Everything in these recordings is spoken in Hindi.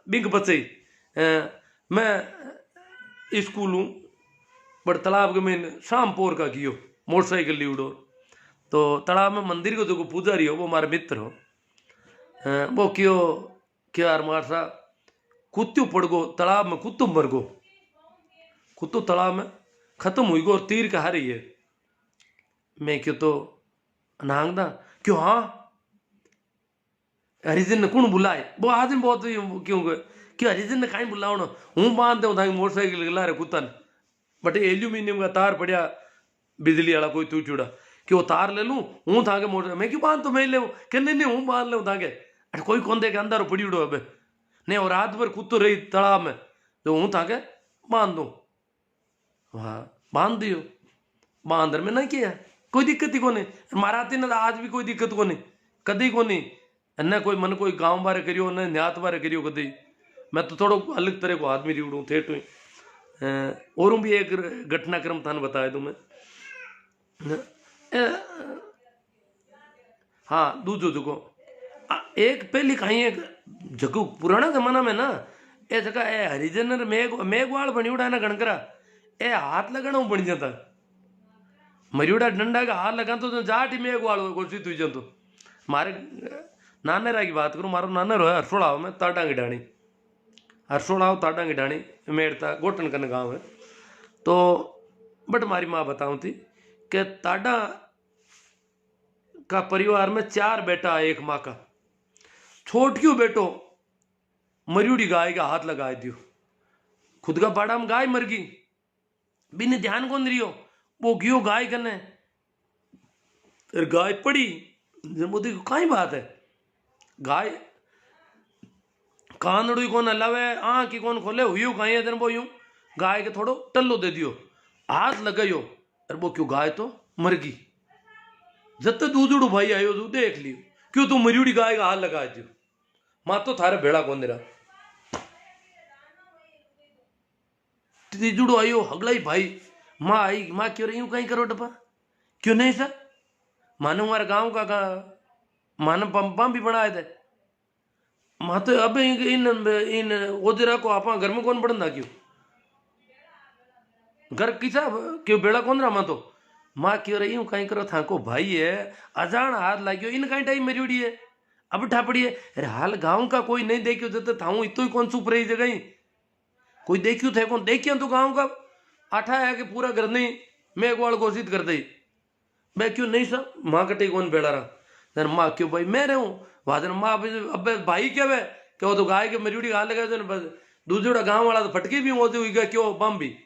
बिंग बचे मैं स्कूल हूँ बड़ तालाब के में शाम पोर का कियो मोटरसाइकिल लीवड़ो तो तालाब में मंदिर को जो पुजारी हो वो हमारे मित्र हो वो क्यों क्या यार मार सा कुत्तू पड़ गो तालाब में कुत्तू मर गो कुत्तू तालाब में खत्म हुई गो और तीर का हारी है मैं क्यों तो नांगदा क्यों हाँ हरिजन ने कौन बुलाए वो आदमी बहुत क्यों गए क्यों हरिजन ने कहीं बुलाओ ना हूँ बांध दे मोटरसाइकिल ला रहे कुत्तन बट एल्यूमिनियम का तार पड़िया बिजली वाला कोई तू चूड़ा कि वो तार ले लूं हूँ था के मोटर मैं क्यों बांध तो मैं ले कि नहीं हूँ बांध ले था के अरे कोई कौन दे के अंदर पड़ी उड़ो अब नहीं और रात भर कुत्तो रही तालाब में तो हूँ था के बांध दो हाँ बांध दियो बांध में नहीं किया कोई दिक्कत ही को नहीं माराती ना आज भी कोई दिक्कत को नहीं कदी को नहीं न कोई मन कोई गांव बारे करियो न न्यात बारे करियो कदी मैं तो थोड़ा अलग तरह को आदमी रिवड़ू थे तो और भी एक घटनाक्रम थाने बताया तुम्हें हाँ दूजो जगो एक पहली कहीं एक जगह पुराना जमाना में ना ए जगह ए हरिजन मेघवाल बनियोड़ा ना गणकरा ए हाथ लगाना बन जाता मरियोड़ा डंडा का हाथ लगा तो जाट ही मेघवाल घोषित हुई जातो मारे नानेरा की बात करूँ मारो नानेर है हरसोड़ाव में ताटा की डाणी हरसोड़ाव ताटा की डाणी मेड़ता गोटन कन गाँव है तो बट हमारी माँ बताऊँ थी कि ताडा का परिवार में 4 बेटा है एक माँ का छोटियो बेटो मरियोड़ी गाय का हाथ लगा दियो खुद का बाड़ा में गाय मर गई बिन ध्यान कौन रियो वो गियो गाय कने गाय पड़ी मोदी को कहीं बात है गाय कानड़ू कौन हलावे आँख की कौन खोले हुई कहीं है वो यूं गाय के थोड़ो टल्लो दे दियो हाथ लगायो अरे वो क्यों गाय तो मर गई जब तक दूधड़ू भाई आयो तू देख लियो क्यों तू मरियोड़ी गाय का हाथ लगा दियो माँ तो थारे भेड़ा कौन रहा तीजुड़ो आयो हगलाई भाई माँ आई माँ क्यों रही हूँ कहीं करो डपा क्यों नहीं सर मानो हमारे गांव का मानो पंपा भी बनाए थे माँ तो अब इन ओजरा को आप घर में कौन पढ़ना क्यों घर किसा क्यों बेड़ा कौन रहा माँ तो माँ क्यों रही हूँ कहीं करो था को भाई है अजान हाथ लागियो इन कहीं टाइम मेरी उड़ी है अब ठापड़ी है अरे हाल गांव का कोई नहीं देखियो जब था इतो ही कौन सुप रही जगह कोई देखियो थे कौन देखियो तो गांव का आठा है कि पूरा घर नहीं मेघवाल घोषित कर दी मैं क्यों नहीं सब माँ कटे कौन बेड़ा रहा माँ क्यों भाई मैं रहूँ वादन माँ अब भाई क्या वे क्या वो तो गाय के मरियोड़ी हाथ लगा दूसरा गांव वाला तो फटके भी होते हुई क्यों बम भी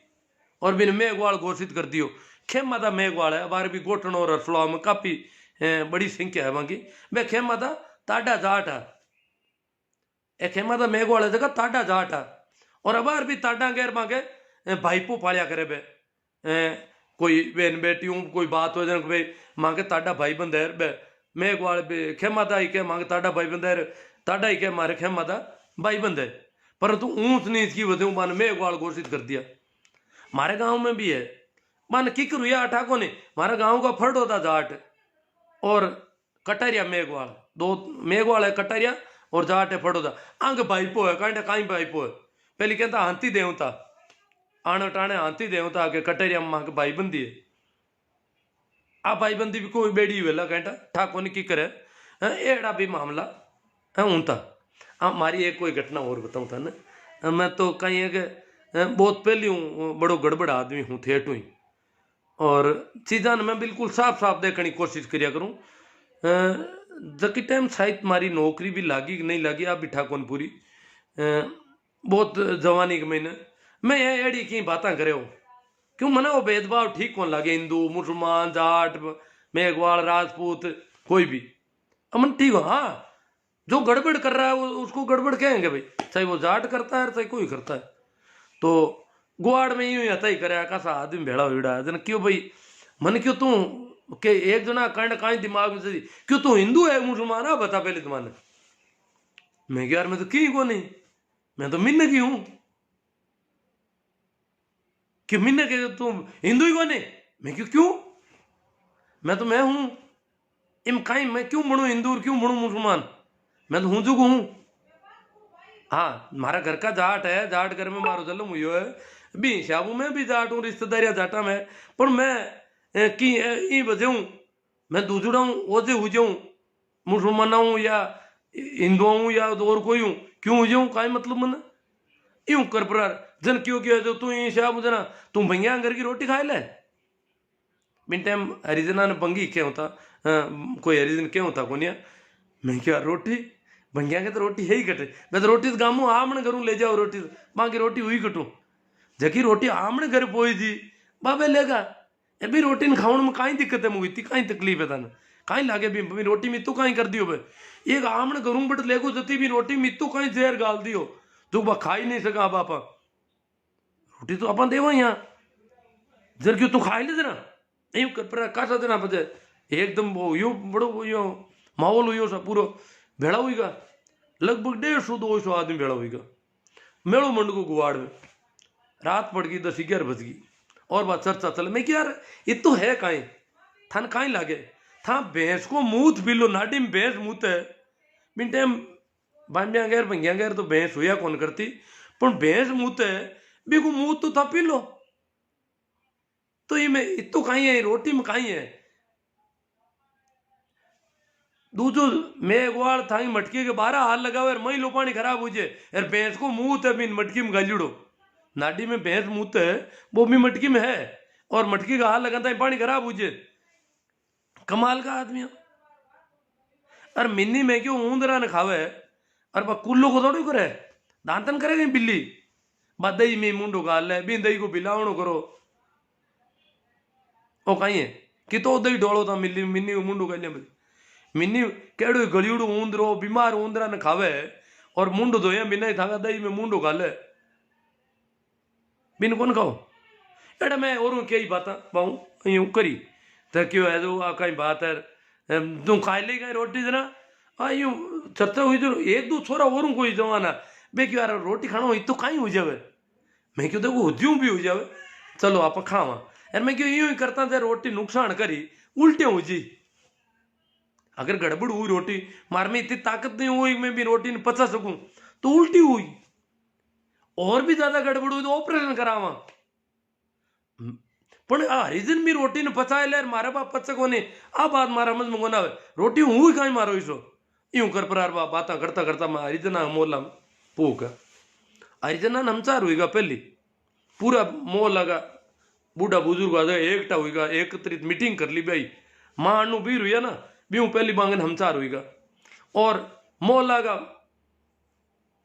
और बिन मेघवाल घोषित कर दियो खेम माता मेघवाल है बार भी गोटन और रसलाव में काफी बड़ी संख्या है वहां की मैं खेम माता ताडा जाट है एक खेम माता मेघवाल है जगह ताडा जाट है और अबार भी ताडा गैर मांगे भाईपो पालिया करे बे कोई बेन बेटियों कोई बात हो जाए भाई मांगे ताडा भाई बंदेर बे मेघवाल खेम माता ही के मांगे ताडा भाई बंदेर ताडा ही के मारे खेम माता भाई बंदे परंतु ऊंच नीच की वजह मान मेघवाल घोषित कर दिया हमारे गांव में भी है मान किक रुया अठाको ने हमारे गांव का फर्ड होता जाट और कटारिया मेघवाल दो मेघवाल है कटारिया और जाट है फर्ड होता अंग भाईपो है कांटे काई भाईपो है पहले कहता हाथी देवता आने टाणे हाथी देवता के कटारिया मां के भाई बंदी है आ भाई बंदी भी कोई बेड़ी वेला कहता ठाको ने की करे एड़ा भी मामला है ऊंता मारी एक कोई घटना और बताऊं था ना मैं तो कहीं है बहुत पहले हूँ बड़ो गड़बड़ आदमी हूँ थेट हुई और चीज़ा मैं बिल्कुल साफ साफ देखने की कोशिश करिया करूँ जबकि टाइम शायद मारी नौकरी भी लागी कि नहीं लागी आप भी ठाकोन पूरी बहुत जवानी के महीने मैं ये एड़ी की बातें करे हो क्यों मना वो भेदभाव ठीक कौन लगे हिंदू मुसलमान जाट मेघवाल राजपूत कोई भी अमन ठीक हो हाँ जो गड़बड़ कर रहा है वो उसको गड़बड़ कहेंगे भाई चाहे वो जाट करता है चाहे कोई करता है तो गुआड़ में यूं आता ही करे कैसा आदमी भेड़ा हुआ जन क्यों भाई मन क्यों तू के एक जना कांड काई दिमाग में से क्यों तू हिंदू है मुसलमान है बता पहले तुम्हारे मैं यार मैं तो की को नहीं मैं तो मिन्न की हूं क्यों मिन्न के तू हिंदू ही को नहीं मैं क्यों मैं तो मैं हूं इम काई मैं क्यों बनू हिंदू और क्यों बनू मुसलमान मैं तो हूं जो हूं हाँ मारा घर का जाट है, जाट घर में मारो जन्म हुई है, भी शाबू में भी जाट हूँ, रिश्तेदारिया जाटा में, पर मैं की ई बजाऊं, मैं दूसरा हूँ ओजे हो जाऊं, मुसलमान हूँ या हिंदू हूँ या और कोई हूँ, क्यों हो जाऊं, काई मतलब मन यूं कर पर जन क्यों किया जो तू ये शाबू जना तू भैया घर की रोटी खाए ले। बिन टाइम हरिजना ने बंगी क्या होता, कोई हरिजन क्या होता कोनिया, मैं क्या रोटी भंगिया के तो रोटी है ही कटे, मैं तो रोटी तो गामू आमने करूँ ले जाओ रोटी, बाकी रोटी हुई कटूँ, जकी रोटी आमने घर पोई जी बाबे लेगा, ए भी रोटी न खावन में काई दिक्कत है, मुझे इतनी काई तकलीफ है तन, काई लागे भी रोटी में तू काई कर दियो बे, एक आमने करूँ बट लेगो जती भी रोटी में तू काई जहर गाल दियो, तू बा खा ही नहीं सका बापा, रोटी तो अपन देवा यहाँ जर क्यों तू खाई ले जरा, यूं कर पर काटा देना बजे एकदम वो यो बड़ो यो माहौल हुई सा पूरा भेड़ा हुईगा, लगभग 150-200 आदमी भेड़ा हुईगा, मेड़ो मंड को गुवाड़ में, रात पड़ गई 10-11 बज गई, और बात चर्चा चले, मैं क्या यार ये तो है काई थान काई लागे, था भैंस को मूत पी लो, नाडी में भैंस मूत है, बिन टाइम बांबिया गैर भंगिया गैर तो भैंस हुआ कौन करती, पर भैंस मूत है भी को मूत तो था पी लो, तो ये में इतो काई है, रोटी में काई है, दूजो मैं ग्वाल थाई मटकी के 12 हाल लगावे मई लो पानी खराब हो जाए, यार भैंस को मुंह है बिन मटकी में गालिड़ो, नाडी में भैंस मुंह है वो भी मटकी में है, और मटकी का हाल लगाता है पानी खराब हो जाए, कमाल का आदमी हो। अरे मिन्नी में क्यों ऊंदरा न खावे, और बा कुल्लो को थोड़ी करे, दांतन करेगा बिल्ली, बा दही में मुंडो गाल है, बिन दही को बिलावणो करो, ओ कहीं है कि तो दही डोलो था मिली मिन्नी को मुंडो गालिया मिन्नी केड़ो गलियोड़ो ऊंदरो बीमार ऊंदरा ने खावे, और मुंडो धोया बिना ही थागा दही में मुंडो गाले, बिन कौन खाओ, एड़ा मैं और कई बात पाऊं यूं करी, तो क्यों है तो आ कहीं बात है, तू खाई ले गई रोटी जना, आ यूं चर्चा हुई तो एक दो छोरा और कोई जमाना, बे क्यों यार रोटी खाना हो तो कहीं हो जावे, मैं क्यों देखो उद्योग भी हो जावे, चलो आप खावा, यार मैं क्यों यूं ही करता था, रोटी नुकसान करी उल्टे हो जी, अगर गड़बड़ हुई रोटी मार में इतनी ताकत नहीं हुई मैं भी रोटी नहीं पचा सकूं, तो उल्टी हुई, और भी ज्यादा गड़बड़ हुई तो ऑपरेशन करावा, पण हरिजन भी रोटी ने पचाए ले मारे बाप पचा को नहीं, आ बात मारा समझ में कोना आवे, रोटी हुई कहीं मारो इसो, यूं कर पर बा बाता करता करता मैं हरिजना मोला पूका, हरिजना हमचार हुईगा पहली, पूरा मोह लगा, बूढ़ा बुजुर्ग आ जाए एकटा हुईगा, एकत्रित मीटिंग कर ली भाई, मां अनु बीर हुई ना बीऊ पहली बांगन हमचार हुईगा, और मोहल्ला का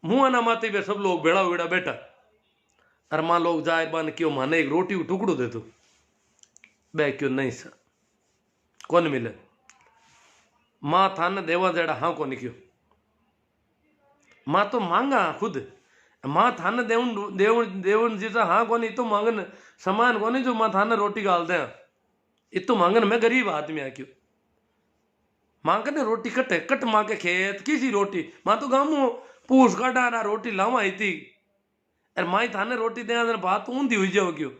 मुंह ना माते वे सब लोग बेड़ा वेड़ा बैठा, और मां लोग जाए बान क्यों माने एक रोटी को टुकड़ो दे दो, बे क्यों नहीं सर कौन मिले, मां थाने देवा देड़ा हाँ कौन क्यों, मां तो मांगा खुद, मां थाने देवन देवन देवन जी हाँ कौन तो मांगन समान कौन जो मां थाने रोटी गाल दे, इतो मांगन मैं गरीब आदमी आ क्यों, मां कने रोटी कटे कट मां के खेत किसी रोटी, मां तो गामो पूछ काटा ना रोटी लावा ही थी, अरे माई थाने रोटी दे बात ऊंधी हुई जाओ क्यों,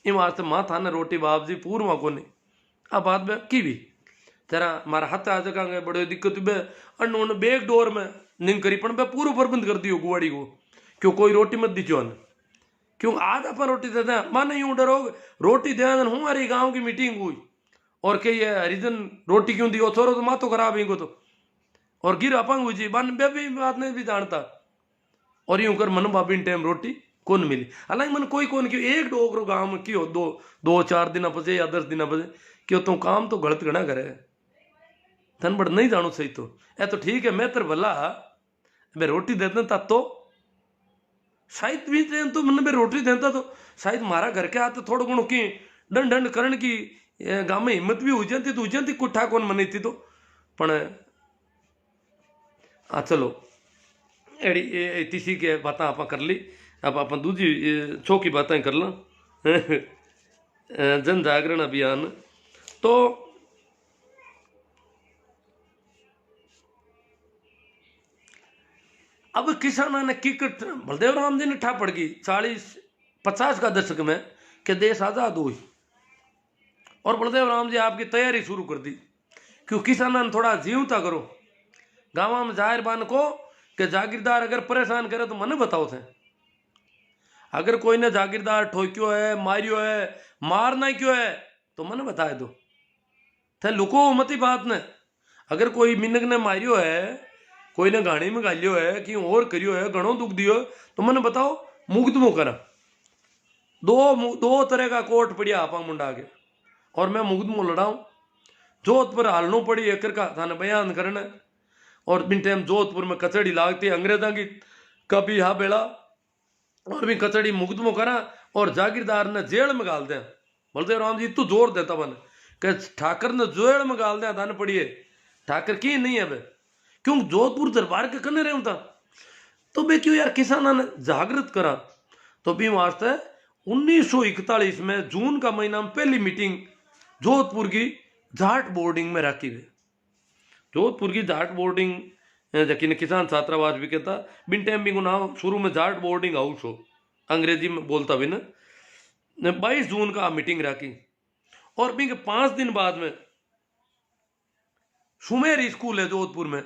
इन वास्ते मां थाने रोटी बाप जी पूर्वा को नहीं, आ बात बे की भी तेरा मारा हाथ आ सका बड़े दिक्कत बे अन्न बेग डोर में नींद करी पण बे पूरा प्रबंध कर दियो गुवाड़ी को, क्यों कोई रोटी मत दीजो न, क्यों आज अपन रोटी दे दें माने यूं डरो रोटी दे हमारी गांव की मीटिंग हुई, और के ये हरिजन रोटी क्यों दियो थोरो तो मातो खराब ही को तो, और गिर अपंग हुई जी बन बे भी बात नहीं भी जानता, और यूं कर मन बाबी टाइम रोटी कौन मिली, हालांकि मन कोई कौन क्यों एक डोगरो गांव में क्यों दो 4 दिन बजे या 10 दिन बजे क्यों तो काम तो गलत गणा करे, थन बड़ नहीं जानो सही तो ए तो ठीक है, मैं तर भला मैं रोटी देता था तो शायद भी तो मन में रोटी देता तो शायद मारा घर के आते थोड़ा गुणों की दंड दंड करण की गांव में हिम्मत भी हो जाती तो हो जाती कुठा कौन मनी थी तो, पण हाँ चलो एड़ी तीसी के बातें आप कर ली, अब आप दूजी चौकी बातें कर ला जन जागरण अभियान, तो अब किसाना ने किकट बलदेव राम जी ने ठा पड़ गई 40-50 का दशक में कि देश आजाद हुई, और बलदेव राम जी आपकी तैयारी शुरू कर दी, क्यों किसाना ने थोड़ा जीवता करो, गाँव में जाहिर बान को कि जागीरदार अगर परेशान करे तो मने बताओ थे। अगर कोई ने जागीरदार ठोक्यो है, मारियो है, मारना क्यों है तो मने बताए दो। थे लुको मती बात ने। अगर कोई मिनक ने मारियो है, कोई ने गाड़ी में गालियो है कि और करियो है, घणो दुख दियो तो मने बताओ, मुकदमो करा। दो तरह का कोर्ट पड़िया आपा मुंडा के, और मैं मुकदमो लड़ाऊं। जोधपुर हालनो पड़ी एकर का थाने बयान करना। और बिन टाइम जोधपुर में कचड़ी लागती अंग्रेजा की कभी हा बेड़ा, और भी कचड़ी मुकदमो करा और जागीरदार ने जेल में गाल दें। बलदेव राम जी तो जोर देता बन कि ठाकर ने जेल में गाल दें थाने पड़िए। ठाकर की नहीं है बे, क्यों जोधपुर दरबार के कने रहे था तो बे क्यों यार किसाना ने जागृत करा। तो भी वास्ते 1941 में जून का महीना में पहली मीटिंग जोधपुर की जाट बोर्डिंग में रखी गई। जोधपुर की जाट बोर्डिंग जकिन किसान छात्रावास भी कहता, बिन टाइम भी नाम शुरू में जाट बोर्डिंग हाउस हो, अंग्रेजी में बोलता भी ना। 22 जून का मीटिंग रखी और भी 5 दिन बाद में सुमेर स्कूल है जोधपुर में,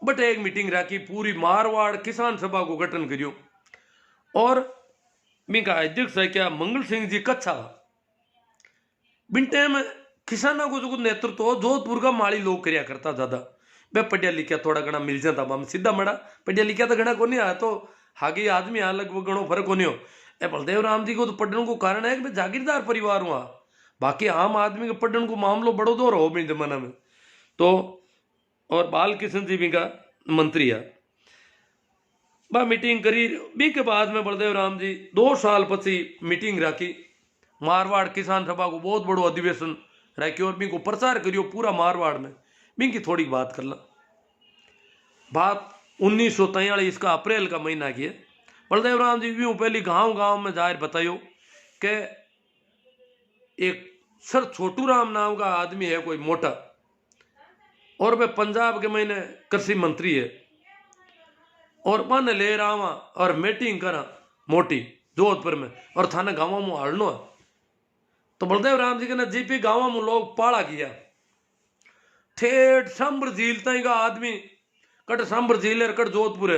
बट एक मीटिंग रखी, पूरी मारवाड़ किसान सभा को गठन करियो। और बिका अध्यक्ष है क्या मंगल सिंह जी कच्छा। बिन टाइम किसानों को जो नेतृत्व जोधपुर का माड़ी लोग करिया करता ज्यादा। मैं पढ़िया लिखा थोड़ा घना मिल जाता हम सीधा मड़ा, पढ़िया लिखा तो घना को नहीं आया तो हागे आदमी यहाँ लगभग घणो फर्क होनी हो। ए बलदेव राम जी को तो पढ़ने को कारण है कि मैं जागीरदार परिवार हुआ, बाकी आम आदमी के पढ़ने को मामलो बड़ो दौर हो भी जमाना में तो। और बाल किशन जी भी का मंत्री है बा मीटिंग करी। बी के बाद में बलदेव राम जी 2 साल पची मीटिंग रखी, मारवाड़ किसान सभा को बहुत बड़ो अधिवेशन रखी और बी को प्रचार करियो पूरा मारवाड़ में। बी की थोड़ी बात कर ला। बात 1943 का अप्रैल का महीना की है। बलदेव राम जी भी पहली गांव गांव में जाहिर बतायो कि एक सर छोटू राम नाम का आदमी है कोई मोटा, और वह पंजाब के महीने कृषि मंत्री है, और मन ले रहा और मीटिंग करा मोटी जोधपुर में और थाना गांव में हालनो है। तो बलदेव राम जी के ने जीपी गांव में लोग पाला किया, ठेठ संभर झील तई का आदमी कट संभर झील है कट जोधपुर है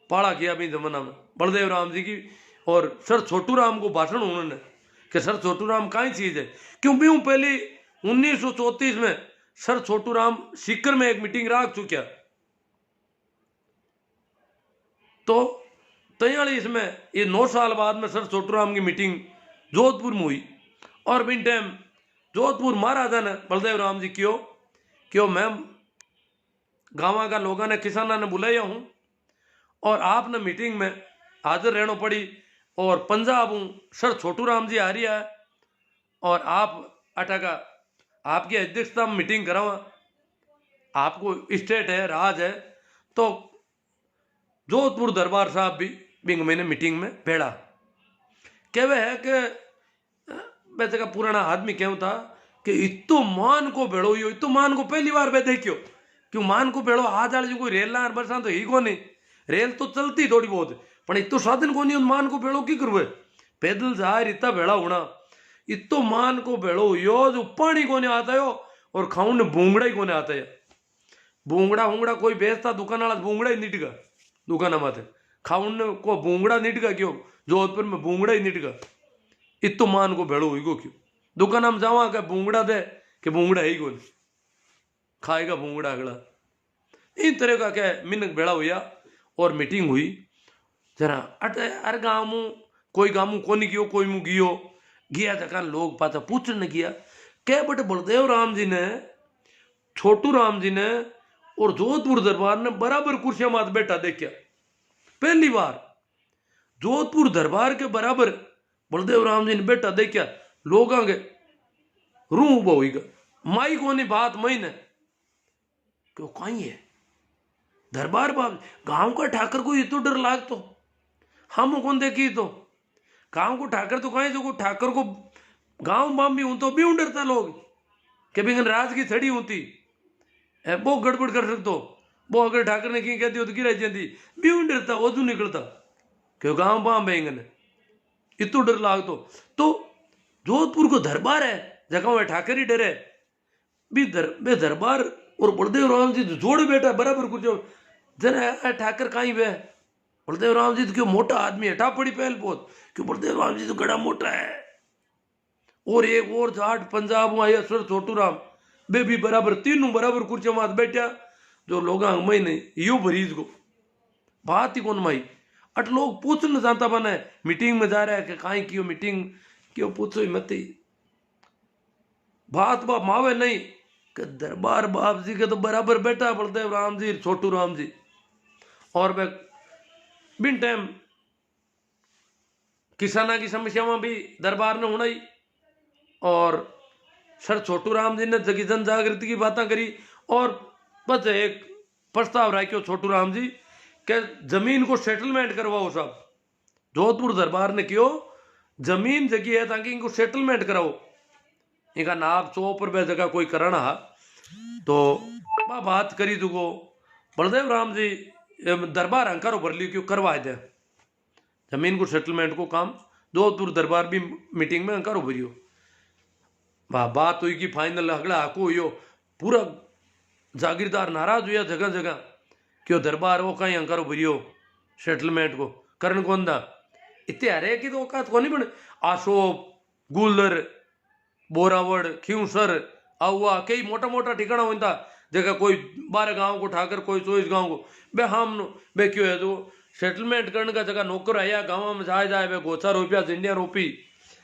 पाला किया भी जमाना में बलदेव राम जी की। और सर छोटू राम को भाषण उन्होंने कि सर छोटू राम काई चीज है, क्यों भी पहली 1934 में सर छोटू राम सीकर में एक मीटिंग रख चुका, तो 43 में ये 9 साल बाद में सर छोटू राम की मीटिंग जोधपुर में हुई। और बिन टाइम जोधपुर महाराजा ने बलदेव राम जी क्यों मैं गांव का लोगों ने किसाना ने बुलाया हूं और आपने मीटिंग में हाजिर रहना पड़ी, और पंजाब हूं सर छोटू राम जी आ रही है और आप अटा का आपकी अध्यक्षता में मीटिंग करावा, आपको स्टेट है राज है। तो जोधपुर दरबार साहब भी बिंग मैंने मीटिंग में बैठा कहवे है कि वैसे का पुराना आदमी क्यों था कि इतो मान को बेड़ो यो, इतो मान को पहली बार वे देखियो क्यों मान को बेड़ो आज आले जो कोई रेल ना बरसा तो ही को नहीं, रेल तो चलती थोड़ी बहुत पर इतो साधन को नहीं मान को बेड़ो की करवे, पैदल जाए इतना बेड़ा होना, इतो मान को बेड़ो यो जो पानी को नहीं आता यो और खाऊं ने भूंगड़ा ही को नहीं आता है। भूंगड़ा कोई बेचता दुकान वाला भूंगड़ा ही निटगा दुकान माथे, खाऊं को भूंगड़ा निटगा क्यों जोधपुर में भूंगड़ा ही निटगा, इतो मान को बेड़ो हुई को क्यों दुकान में जावा क्या भूंगड़ा दे कि भूंगड़ा ही को खाएगा भूंगड़ा अगला। इन तरह का क्या मिनक बेड़ा हुआ और मीटिंग हुई जरा अरे गाँव में कोई गाँव में को नहीं गियो कोई मुँह गियो गया जका लोग पाता पूछने किया क्या बट बलदेव राम जी ने छोटू राम जी ने और जोधपुर दरबार ने बराबर कुर्सियां मात बैठा देखा, पहली बार जोधपुर दरबार के बराबर बलदेव राम जी ने बैठा देखा, लोग आगे रूह बोईगा माई को नहीं बात मई ने क्यों कहीं है दरबार बाब गांव का ठाकर को ये तो डर लाग तो हम कौन देखी तो गांव को ठाकर तो कहीं जो ठाकर को गांव बाम भी हूं तो भी डरता लोग कि भी राज की छड़ी होती है वो गड़बड़ कर सकते वो अगर ठाकर ने कहीं कहती हो तो गिरा जाती भी डरता वजू निकलता क्यों गांव बाम बेंगन इतो डर लाग तो जोधपुर को दरबार है जगह वह ठाकर ही डरे भी दरबार और बलदेव राम जी जोड़ बैठा बराबर कुछ जरा ठाकर कहीं वे बलदेव राम जी तो क्यों मोटा आदमी है, पड़ी पहल पोत क्यों बलदेव राम जी तो गड़ा मोटा है। और एक और जाट पंजाब आया सर छोटू राम बे भी बराबर तीनों बराबर कुर्सी मात बैठा जो लोग महीने यू भरीज को बात ही कौन माई अट लोग पूछ न जानता बना है मीटिंग में जा रहा है कि कहीं क्यों मीटिंग क्यों पूछो ही मत बात बाप मावे नहीं कि दरबार बाप जी के तो बराबर बैठा बलदेव राम जी छोटू राम जी। और वे बिन टाइम किसाना की समस्याओं भी दरबार ने होना ही। और सर छोटू राम जी ने जगी जन जागृति की बातें करी और बस एक प्रस्ताव रखो छोटू राम जी के जमीन को सेटलमेंट करवाओ साहब। जोधपुर दरबार ने क्यों जमीन जगी है ताकि इनको सेटलमेंट कराओ, इनका नाप चौपर बे जगह कोई करना है तो बात करी तुको बलदेव राम जी दरबार अंकारो भर ली क्यों करवा दे जमीन को सेटलमेंट को काम। जोधपुर दरबार भी मीटिंग में अंकारो भरियो बात हुई कि फाइनल अगला हाको हुई पूरा जागीरदार नाराज हुआ जगह जगह क्यों दरबार वो कहीं अंकारो भरियो सेटलमेंट को करण कौन दा इतने हरे की तो औकात को नहीं बने। आशोप गुलर बोरावड़ खींसर आउआ कई मोटा मोटा ठिकाना होता जगह कोई 12 गांव को ठाकर कोई 24 गांव को बे हम बे क्यों है तो सेटलमेंट करने का जगह नौकर आया गाँव में जाए जाए बे गोचा रोपिया झंडिया रोपी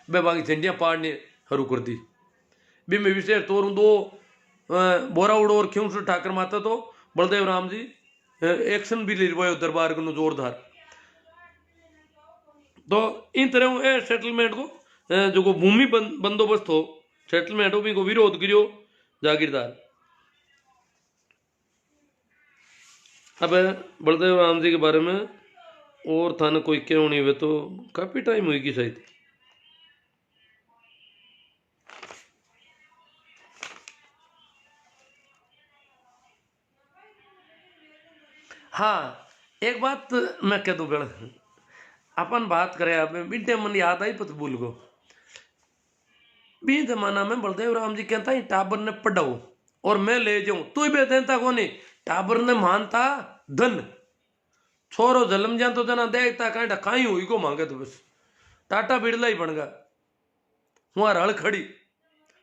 बे बाकी झंडिया पाड़ने हरू कर दी बी में विशेष तौर दो बोरावड़ और खींसर ठाकर माता तो बलदेव राम जी एक्शन भी लिरवायो दरबार को जोरदार। तो इन तरह सेटलमेंट को जो को भूमि बंदोबस्त हो सेटलमेंट हो भी को विरोध करियो जागीरदार। अब बलदेव राम जी के बारे में और थाने कोई क्यों नहीं हुए तो काफी टाइम हुई कि शायद। हाँ एक बात मैं कह दूं बेड़ अपन बात करें अब बिंटे मन याद आई पत भूल गो बी जमाना में बलदेव राम जी कहता है टाबर ने पढ़ाओ और मैं ले जाऊं तू भी देता को नहीं टाबर ने मानता धन छोरो जलम जा तो जना देखता कहीं काई हुई को मांगे तो बस टाटा बिड़ला ही बन गया वहां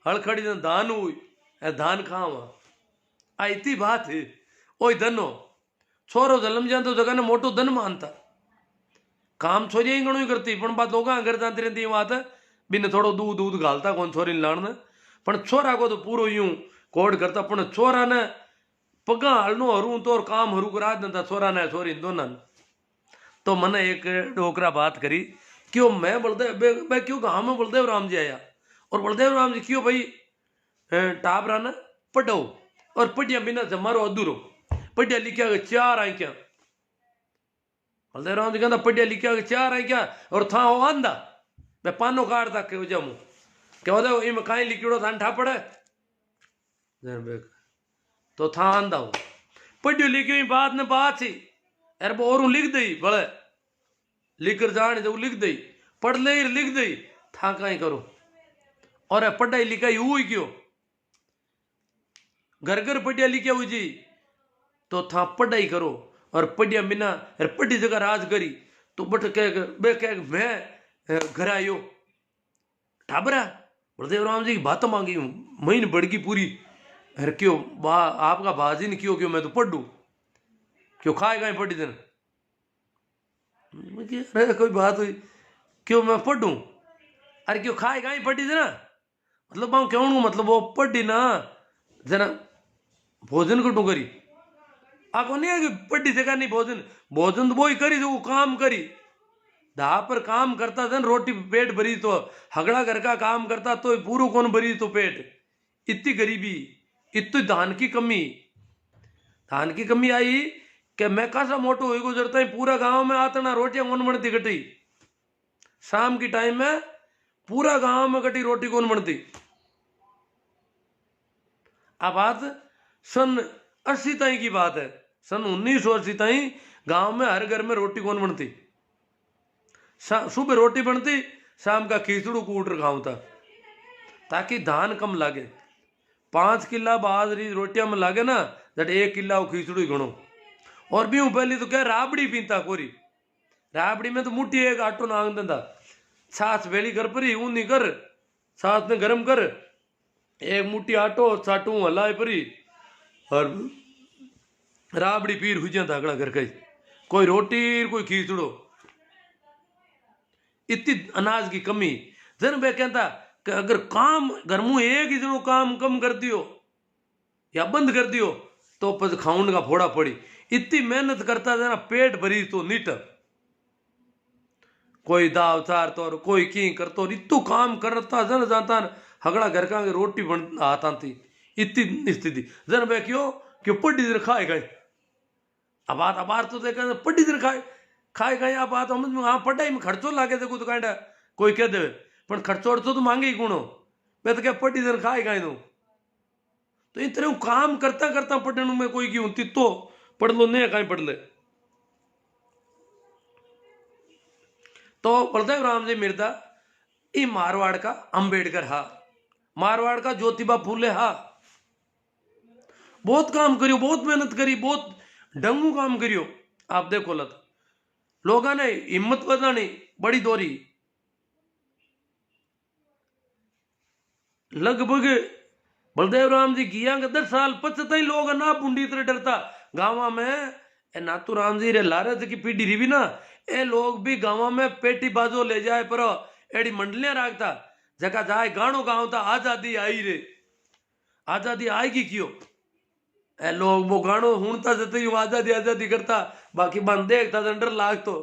हड़खड़ी ने धान हुई धान खावा आई बात है ओ धनो छोरो जलम जा तो जगह ने मोटो धन मानता काम छोरी ही घणो ही करती पण बात लोग घर जाती रहती बात बिन थोड़ो दूध दूध घालता कौन छोरी लाण ने पण छोरा को तो पूरो यूं कोड करता पण छोरा ने पगा हलनो हरू तो और काम हरू करा देता छोरा ने छोरी दोनों। तो मैंने एक डोकरा बात करी क्यों मैं बलदेव मैं क्यों गाँव में बलदेव राम जी आया और बलदेव राम जी क्यों भाई टाबरा ने पढ़ो और पढ़िया बिना जमारो अधूरो पढ़िया लिखा चार आई क्या बलदेव राम जी कहता पढ़िया लिखा चार आई क्या और था वो आंदा मैं पानो काटता के जमू क्या होता है कहीं लिखिड़ो था ठा पड़े तो था आंदा हो पढ़ियो लिखियो बात ने बात सी यार और लिख दई बड़े लिख कर जाने जो लिख दई पढ़ ले लिख दई था कहीं करो और पढ़ाई लिखाई हुई क्यों घर घर पढ़िया लिखा हुई जी तो था पढ़ाई करो और पढ़िया बिना पढ़ी जगह राज करी तो बट कह मैं घर आयो ठाबरा बलदेव राम जी की बात मांगी हूं महीने बढ़गी पूरी अरे क्यों आपका बाजी ने क्यों क्यों मैं तो पढ़ दू क्यों खाए गए पढ़ी दिन अरे कोई बात हुई क्यों मैं पढ़ू अरे क्यों खाए गए पढ़ी दिन मतलब मैं क्यों मतलब वो पढ़ी ना जना भोजन कटू करी आको नहीं है कि पढ़ी जगह नहीं भोजन भोजन तो वो ही करी जो वो काम करी धा पर काम करता था रोटी पेट भरी तो हगड़ा घर का काम करता तो पूरो कौन भरी तो पेट इतनी गरीबी इतनी धान की कमी आई कि मैं कैसा मोटो हुई गुजरता है पूरा गांव में आता ना रोटियां कौन बनती कटी शाम की टाइम में पूरा गांव में कटी रोटी कौन बनती। अब बात सन 80 ताई की बात है सन 1980 ताई गांव में हर घर में रोटी कौन बनती सुबह रोटी बनती शाम का खिचड़ू कूट खाऊं था ताकि धान कम लागे 5 किला बाजरी रोटियां में लागे ना जट 1 किला वो खिचड़ू ही घणो और भी हूँ पहली तो क्या राबड़ी पीता कोरी, राबड़ी में तो मुट्ठी एक आटो नांग देता, छाछ वेली कर परी ऊन नहीं कर, छाछ ने गरम कर, एक मुट्ठी आटो चाटू हलाए परी और राबड़ी पीर हुई जाता अगला घर का ही, कोई रोटी कोई खींचड़ो। इतनी अनाज की कमी जन बे कहता कि अगर काम घर में एक ही जनो काम कम कर दियो या बंद कर दियो तो पस खाउन का फोड़ा पड़ी। इतनी मेहनत करता जना पेट भरी तो नीट, कोई दाव चार तो कोई की करतो इतू काम करता जन जाता हगड़ा घर का रोटी बन आता थी। इतनी स्थिति जन बे क्यों पढ़ी देर खाए गए, अब बात तो देखा पढ़ी देर खाए गए। आप बात समझ में, हाँ पढ़ाई में खर्चो लागे थे कुछ कांडा कोई कह दे पर खर्चो अड़चो तो मांगे ही गुणो, मैं तो क्या पढ़ी देर खाए गए तो इतने काम करता करता पढ़ने में कोई की होती तो पढ़ लो नहीं कहीं पढ़ ले। तो बलदेव राम जी मिर्दा ई मारवाड़ का अंबेडकर हा, मारवाड़ का ज्योतिबा फूले हा, बहुत काम करियो, बहुत मेहनत करी, बहुत डंगू काम करियो। आप देखो लत लोगों ने हिम्मत बधानी बड़ी दोरी, लगभग बलदेव राम जी किया 10 साल पचता ही लोग ना बुंडी तरह डरता गाँव में। ए नातू राम जी रे लारज की पीढ़ी रही भी ना, ए लोग भी गाँव में पेटी बाजो ले जाए पर एड़ी मंडलियां राखता जगह जाए गानो गाँवता आजादी आई रे, आजादी आएगी क्यों। ए लोग वो गानो हुणता जते ही आजादी आजादी करता, बाकी बन देखता डर लाग तो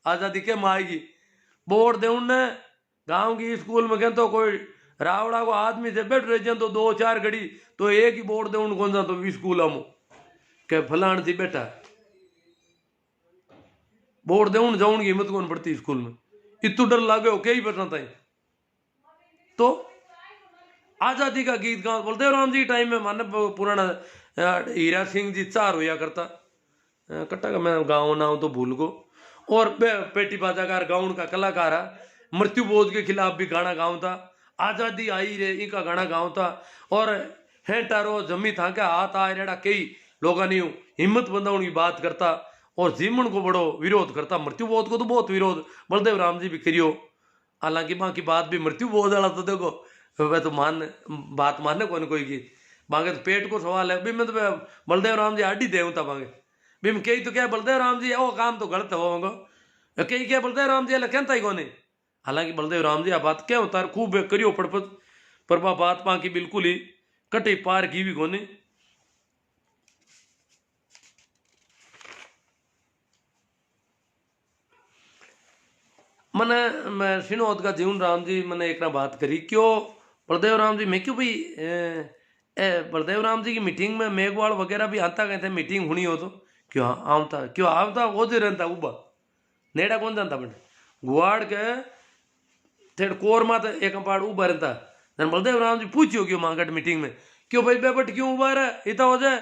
आजादी के आएगी। बोर्ड दे उनने गाँव की स्कूल में कहते कोई रावड़ा को आदमी से बैठ रहे तो 2-4 घड़ी तो एक ही बोर्ड दे उन कौन सा तो स्कूल हम के फलान थी बैठा बोर्ड दे उन जाऊन की हिम्मत कौन पड़ती स्कूल में, इतू डर लागे हो क्या ही बचना था। तो आजादी का गीत गाँव बलदेव राम जी टाइम में माने पुराना हीरा सिंह जी 4 होया करता कट्टा का मैं गाँव ना हूं तो भूल को, और पेटी बाजाकार गाउन का कलाकार मृत्यु बोध के खिलाफ भी गाना गाँव था, आजादी आई रे इनका गाना गाँव था। और हेटारो जमी था क्या हाथ आए रेड़ा कई लोगों ने हिम्मत बंधाने की बात करता और जीवन को बड़ो विरोध करता, मृत्यु बोध को तो बहुत विरोध बलदेव राम जी भी करियो। हालांकि बाकी बात भी मृत्यु बोध वाला तो देखो वह तो बात मानने कौन कोई की बांगे तो पेट को सवाल है भी मैं तो बलदेव राम जी आडी देव था बांगे भी मैं कही तो क्या बलदेव राम जी वो काम तो गलत होगा, कही क्या बलदेव राम जी कहता ही कोने। हालांकि बलदेव राम जी आ बात क्या होता है खूब करियो पड़पत पर बात पा की बिल्कुल ही कटे पार की भी कोने। मैंने मैं सिनोद का जीवन राम जी मैंने एक ना बात करी क्यों बलदेव राम जी मैं क्यों भाई बलदेव राम जी की मीटिंग में मेघवाड़ वगैरह भी आता गए थे मीटिंग होनी हो तो क्यों आवता क्यों आवता वो जो रहता उबा नेड़ा कौन जानता बने गुआड़ के थेड़ कोर मात एक पाड़ उबा रहता जन बलदेव राम जी पूछियो क्यों मांगट मीटिंग में क्यों भाई बेबट क्यों उबा रहा इतना हो जाए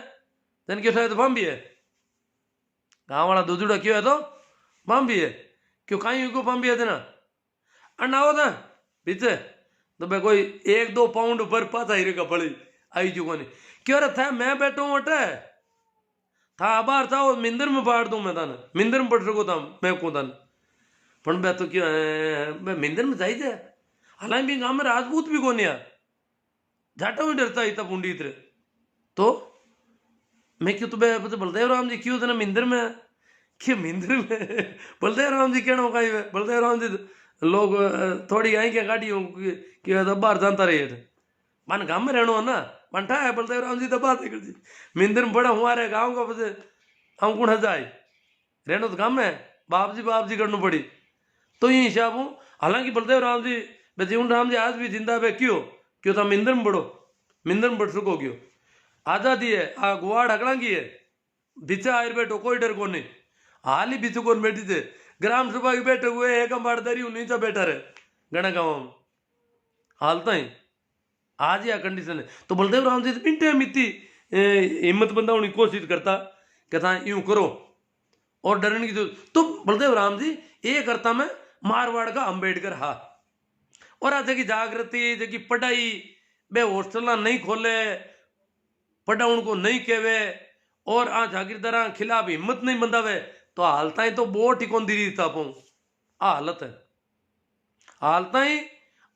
जन क्यों शायद बम भी है गाँव वाला दूधड़ा क्यों है तो बम भी है क्यों कहीं को बम भी है ना अन्ना हो ना पीछे तो भाई कोई 1-2 पाउंड पर पाता ही रेगा पड़ी आई चुको नहीं क्यों रे था मैं बैठो मोटे था बाहर था वो मिंदर में पाड़ दूं मैं तान मिंदर में पड़ सको था मैं को तान पण मैं तो क्यों मैं मिंदर में जाई थे हालांकि भी गांव में राजपूत भी कोनी है जाटा भी डरता इतना पुंडी इतरे तो मैं क्यों तो बलदेव राम जी क्यों थे मिंदर में क्यों मिंदर में बलदेव राम जी कहना होगा बलदेव राम जी लोग थोड़ी आई क्या गाड़ी कि बाहर जानता रहे थे मन गांव में रहना ना पंठा है बलदेव राम जी तो बात कर जी मिंदर में बड़ा हुआ रहे गाँव का बजे हम कौन जाए रहना तो गाँव में बाप जी करना पड़ी तो ये हिसाब हूँ। हालांकि बलदेव राम जी जीवन राम जी आज भी जिंदा है क्यों था मिंदर में बढ़ सको क्यों आजादी है आ गुआड़ हकड़ा की है बिचा आयर बैठो कोई डर को नहीं हाल ही बिचू कौन बैठी थे ग्राम सभा के बैठे हुए एक बाड़दारी नीचा बैठा रहे गणा गाँव में हालता ही आज यह कंडीशन है। तो बलदेव राम जी मिनटे में इतनी हिम्मत बंधाने की कोशिश करता कहता यूं करो और डरने की तो बलदेव राम जी ये करता मैं मारवाड़ का अंबेडकर हा और आज की जागृति जगी पढ़ाई बे हॉस्टल नहीं खोले पढ़ा उनको नहीं कहवे और आ जागीरदारा खिलाफ हिम्मत नहीं बंदावे तो हालता ही तो वोट ही कौन दी था पाऊं। आ हालत है, हालता ही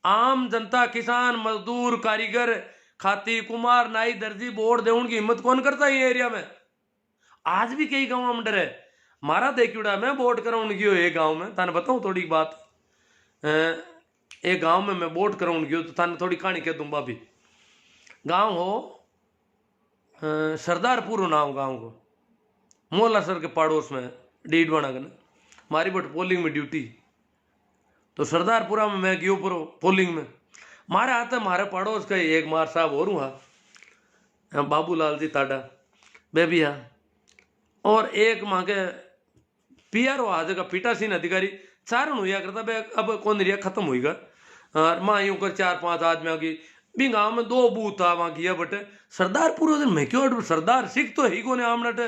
आम जनता किसान मजदूर कारीगर खाती कुमार नाई दर्जी वोट देने की हिम्मत कौन करता है ये एरिया में। आज भी कई गाँव में डर है। मारा देखियोड़ा मैं वोट कराउन गयो एक गाँव में, थाने बताऊं थोड़ी बात। एक गाँव में मैं वोट कराउन गयो तो थाने थोड़ी कहानी कह दूं। भाभी गाँव हो सरदारपुर हो नाम गाँव को, मोहल्ला सर के पड़ोस में डीडवाना कने मारी बट पोलिंग में ड्यूटी। तो सरदारपुरा में मैं गयो पुरो पोलिंग में। मारे आते मारे पड़ोस का एक मार साहब और हाँ बाबूलाल जी टाडा बेबिया, और एक माँ के पीआरओ आज का पीठासीन अधिकारी चारण हुआ करता बे अब कौन रिया खत्म हुईगा। और माँ यूं कर 4-5 आदमी आ गई भी गाँव में 2 बूथ था वहाँ किया बटे सरदारपुर दिन मैं क्यों सरदार सिख तो ही को आमनट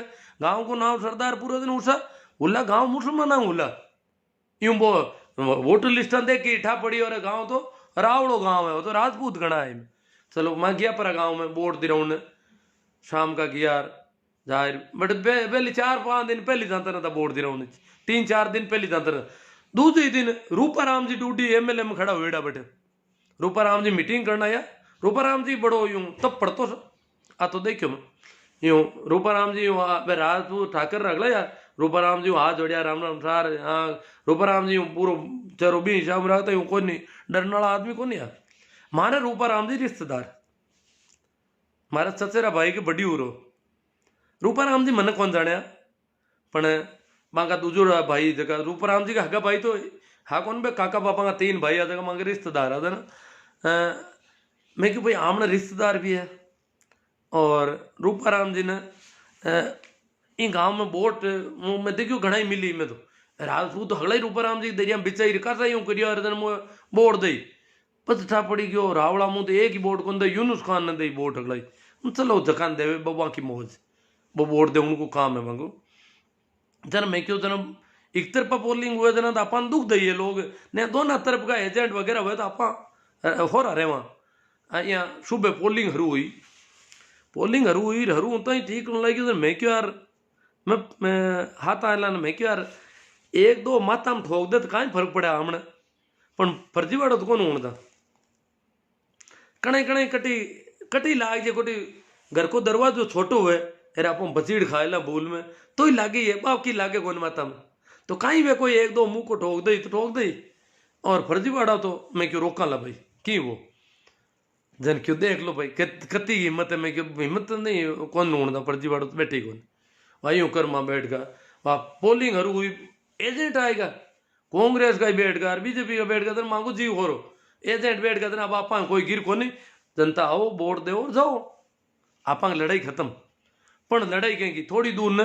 गाँव को नाम सरदारपुर दिन उषा उल्ला गाँव मुसलमान उल्ला यूं वो वोटर लिस्ट देख के इठा पड़ी और गाँव तो रावड़ो गाँव है, वो तो राजपूत गणा है। चलो मैं गया पर गाँव में वोट दिराउन शाम का गया जाहिर बट पहले 4-5 दिन पहले जाता रहता वोट दिराउन 3-4 दिन पहले जाता रहता। दूसरे दिन रूपाराम जी ड्यूटी एमएलए में खड़ा हुएड़ा बटे रूपाराम जी मीटिंग करना या रूपाराम जी बड़ो यूं तब पढ़तो आ तो देखियो मैं यूं रूपाराम जी यूं राजपूत ठाकर रख ला यार रूपाराम जी हाथ जोड़िया राम राम सार हाँ रूपाराम जी पूरा चरो भी शाम रखता यूं कौन नहीं डरने वाला आदमी कौन यार। मारे रूपाराम जी रिश्तेदार मारा चचेरा भाई के बड़ी उरो रूपाराम जी मन कौन जाने पण मांगा दूजो भाई जगह रूपाराम जी का हका भाई तो हा कौन बे काका पापा का 3 भाई आ जगह मांगे रिश्तेदार आ ना। मैं क्यों भाई आमने रिश्तेदार भी है और रूपाराम जी ने इन गांव में वोट मैं देखियो घना ही मिली मैं तो राजपूत तो हगला ही रूपाराम जी दरिया बिचाई रिका यूं करियो और वोट दई पछता पड़ी गयो रावड़ा मुंह तो एक ही वोट कौन दे यूनुस खान ने दई वोट हगलाई चलो जखान देवे बबा की मौज वो वोट दे उनको काम है मांगो जन मैं क्यों जन एक तरफा पोलिंग हुए जना तो अपन दुख दइए लोग ने दोनों तरफ का एजेंट वगैरह हुए तो आप हो रहा वहाँ यहाँ सुबह पोलिंग हरू हुई हरू तो ही ठीक लगी मैं क्यों यार मैं हाथ आला मैं क्यों यार 1-2 माता में ठोक दे तो कहीं फर्क पड़ा हमने पण फर्जीवाड़ो तो कौन होता कणे कणे कटी लाग जे कोटी घर को दरवाजो छोटो हुए अरे आप बचीड़ खाएला भूल में तो ही लागे ये बाप की लागे कौन माता में तो कहीं वे कोई 1-2 मुंह को ठोक दई तो ठोक दई और फर्जीवाड़ा तो मैं क्यों रोका ला भाई की वो जन क्यों देख लो भाई कति हिम्मत है मैं क्यों हिम्मत नहीं कौन ढूंढता फर्जीवाड़ा तो बैठे कौन भाई यूं कर माँ बैठ गा वहाँ पोलिंग हरू हुई एजेंट आएगा कांग्रेस का ही बैठ गा बीजेपी का बैठ गा तो मांगो जी हो एजेंट बैठ गा अब आप कोई गिर को नहीं जनता आओ वोट दो और जाओ आप लड़ाई खत्म पण लड़ाई कहेंगी थोड़ी दूर ने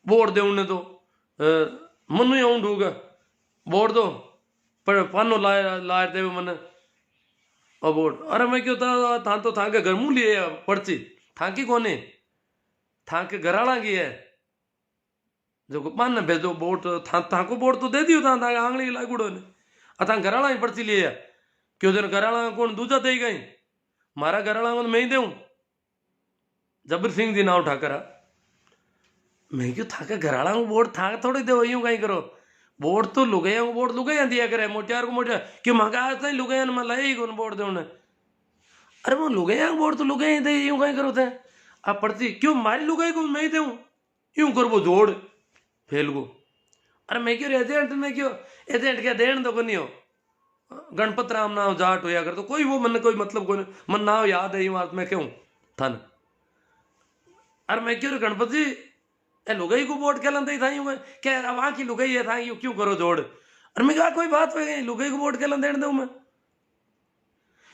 वोट दे उन्हें तो मनु आऊं ढूंगा वोट दो पर पानो लाए देवे मन और वोट अरे मैं क्यों था तो था के घर मुँह लिए पर्ची थाकी कोने था के घराला की है जो मान भेजो वोट था को वोट तो दे दियो था आंगली लागूड़ो ने अथा घराला ही पर्ची लिए क्यों जन घराला कौन दूजा दे गई मारा घराला को मैं ही देऊं जबर सिंह जी नाव ठाकरा मैं क्यों था के घराला को वोट था थोड़ी दे यूं कहीं करो वोट तो लुगाया को वोट लुगाया दिया करे मोटियार को मोटियार क्यों मंगा आज तक लुगाया मैं लाई कौन वोट दे उन्हें अरे वो लुगाया को वोट तो लुगाया दे यूं कहीं करो थे आप पर्ची क्यों मारी लुगाई को मैं ही दूं यूं कर वो जोड़ फेल को अरे मैं क्यों एजेंट में क्यों एजेंट क्या देन तो नहीं हो गणपत राम नाव जाट होया कर तो कोई वो मन कोई मतलब कोई मन नाव याद है बात मैं क्यों थन अरे मैं क्यों गणपत जी ए लुगाई को वोट कहला था क्या वहां की लुगाई है था क्यों करो जोड़ अरे मैं कहा कोई बात है लुगाई को वोट कहला देने दू मैं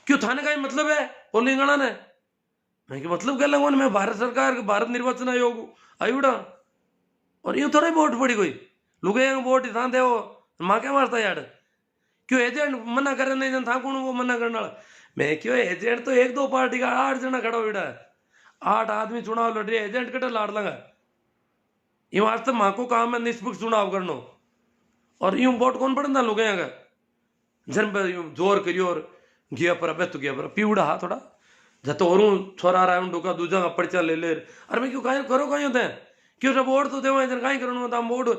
क्यों थाने का मतलब है पोलिंगणा ने मैं मतलब कहला मैं भारत सरकार भारत निर्वाचन आयोग आयुड़ा और यूं थोड़ा वोट पड़ी कोई लुगाई वोट था दे माँ क्या मारता यार क्यों एजेंट मना करे नहीं था कौन वो मना करने वाला मैं क्यों एजेंट तो 1-2 पार्टी का 8 जना खड़ा हुआ 8 आदमी चुनाव लड़ रहे एजेंट कटे लाड़ लगा यूं आज तक माँ को काम है निष्पक्ष चुनाव करनो और यूं वोट कौन पड़ता लोग जन पर यूं जोर करियो और गया पर अब तो गया पर पीवड़ा हा थोड़ा जतो और छोरा रहा है डोका दूजा का पर्चा ले ले। अरे मैं क्यों कहीं करो कहीं होते हैं क्यों सब वोट तो देवा कहीं करो था वोट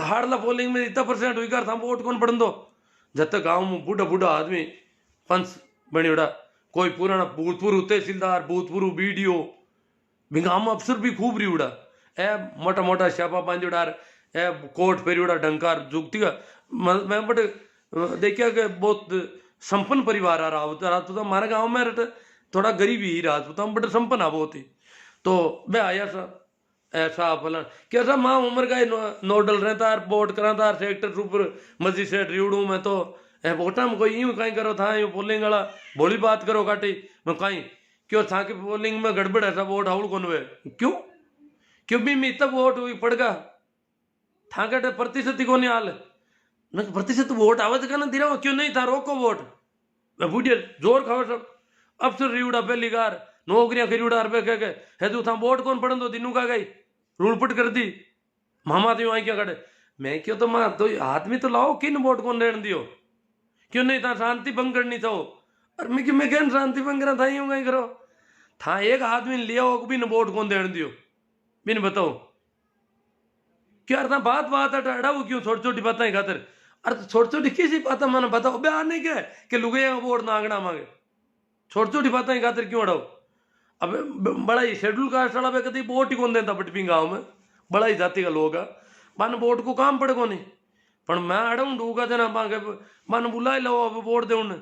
हाड़ला पोलिंग में इतना % हुई कर था वोट कौन पढ़न दो। जब तक गाँव में बूढ़ा बूढ़ा आदमी पंच बनी उड़ा कोई पुराना भूतपूर्व तहसीलदार भूतपूर्व बीडीओ गाँव में अफसर भी खूब रही उड़ा ए मोटा मोटा श्यापा पांच उड़ार ए कोट फेरी उड़ा डंकार जुगती का मैं बट देखिया कि बहुत संपन्न परिवार आ रहा तो हमारे गाँव में थोड़ा गरीब ही राजपूत बट संपन्न आ बहुत ही। तो मैं आया सा ऐसा फलन क्या सा माँ उम्र का ही नोडल रहता है वोट कराता सेक्टर सुपर मजिस्ट्रेट रिवड़ू में तो वोटा में कोई यूं कहीं करो था यूं पोलिंग वाला बोली बात करो काटी मैं कहीं क्यों था कि पोलिंग में गड़बड़ ऐसा वोट हाउल कौन हुए क्यों क्यों भी मैं तब वोट हुई पड़गा था कटे प्रतिशत ही को नहीं हाल मैं प्रतिशत वोट आवाज का ना दिरा क्यों नहीं था रोको वोट बूढ़िया जोर खाओ सब अफसर रिवड़ा पहली कार नौकरियां खरीड़ा रुपये कह के है तू था वोट कौन पढ़न दो दिनू का गई रूलपट कर दी मामा तो आई क्या कटे मैं क्यों तो मां तो आदमी तो लाओ किन वोट कौन रहने दियो क्यों नहीं था शांति भंग करनी था और मैं क्या शांति भंग करा था यूं कहीं करो था एक आदमी लिया हो बिन वोट कौन देने दियो बिन बताओ क्या था बात बात अड़ाऊ क्यों छोटी छोटी बातें खातर अरे छोटी छोटी किसी बात मैंने बताओ बयान नहीं क्या कि लुगे वोट नागना मांगे छोटी छोटी बातें खातर क्यों अड़ाओ। अब बड़ा ही शेड्यूल कास्ट वाला पे कभी वोट ही कौन देता बटपी गाँव में बड़ा ही जाति का लोग है मन वोट को काम पड़े को नहीं पर मैं अड़ाऊ डूगा देना मांगे मन बुला लो अब वोट दे उन्हें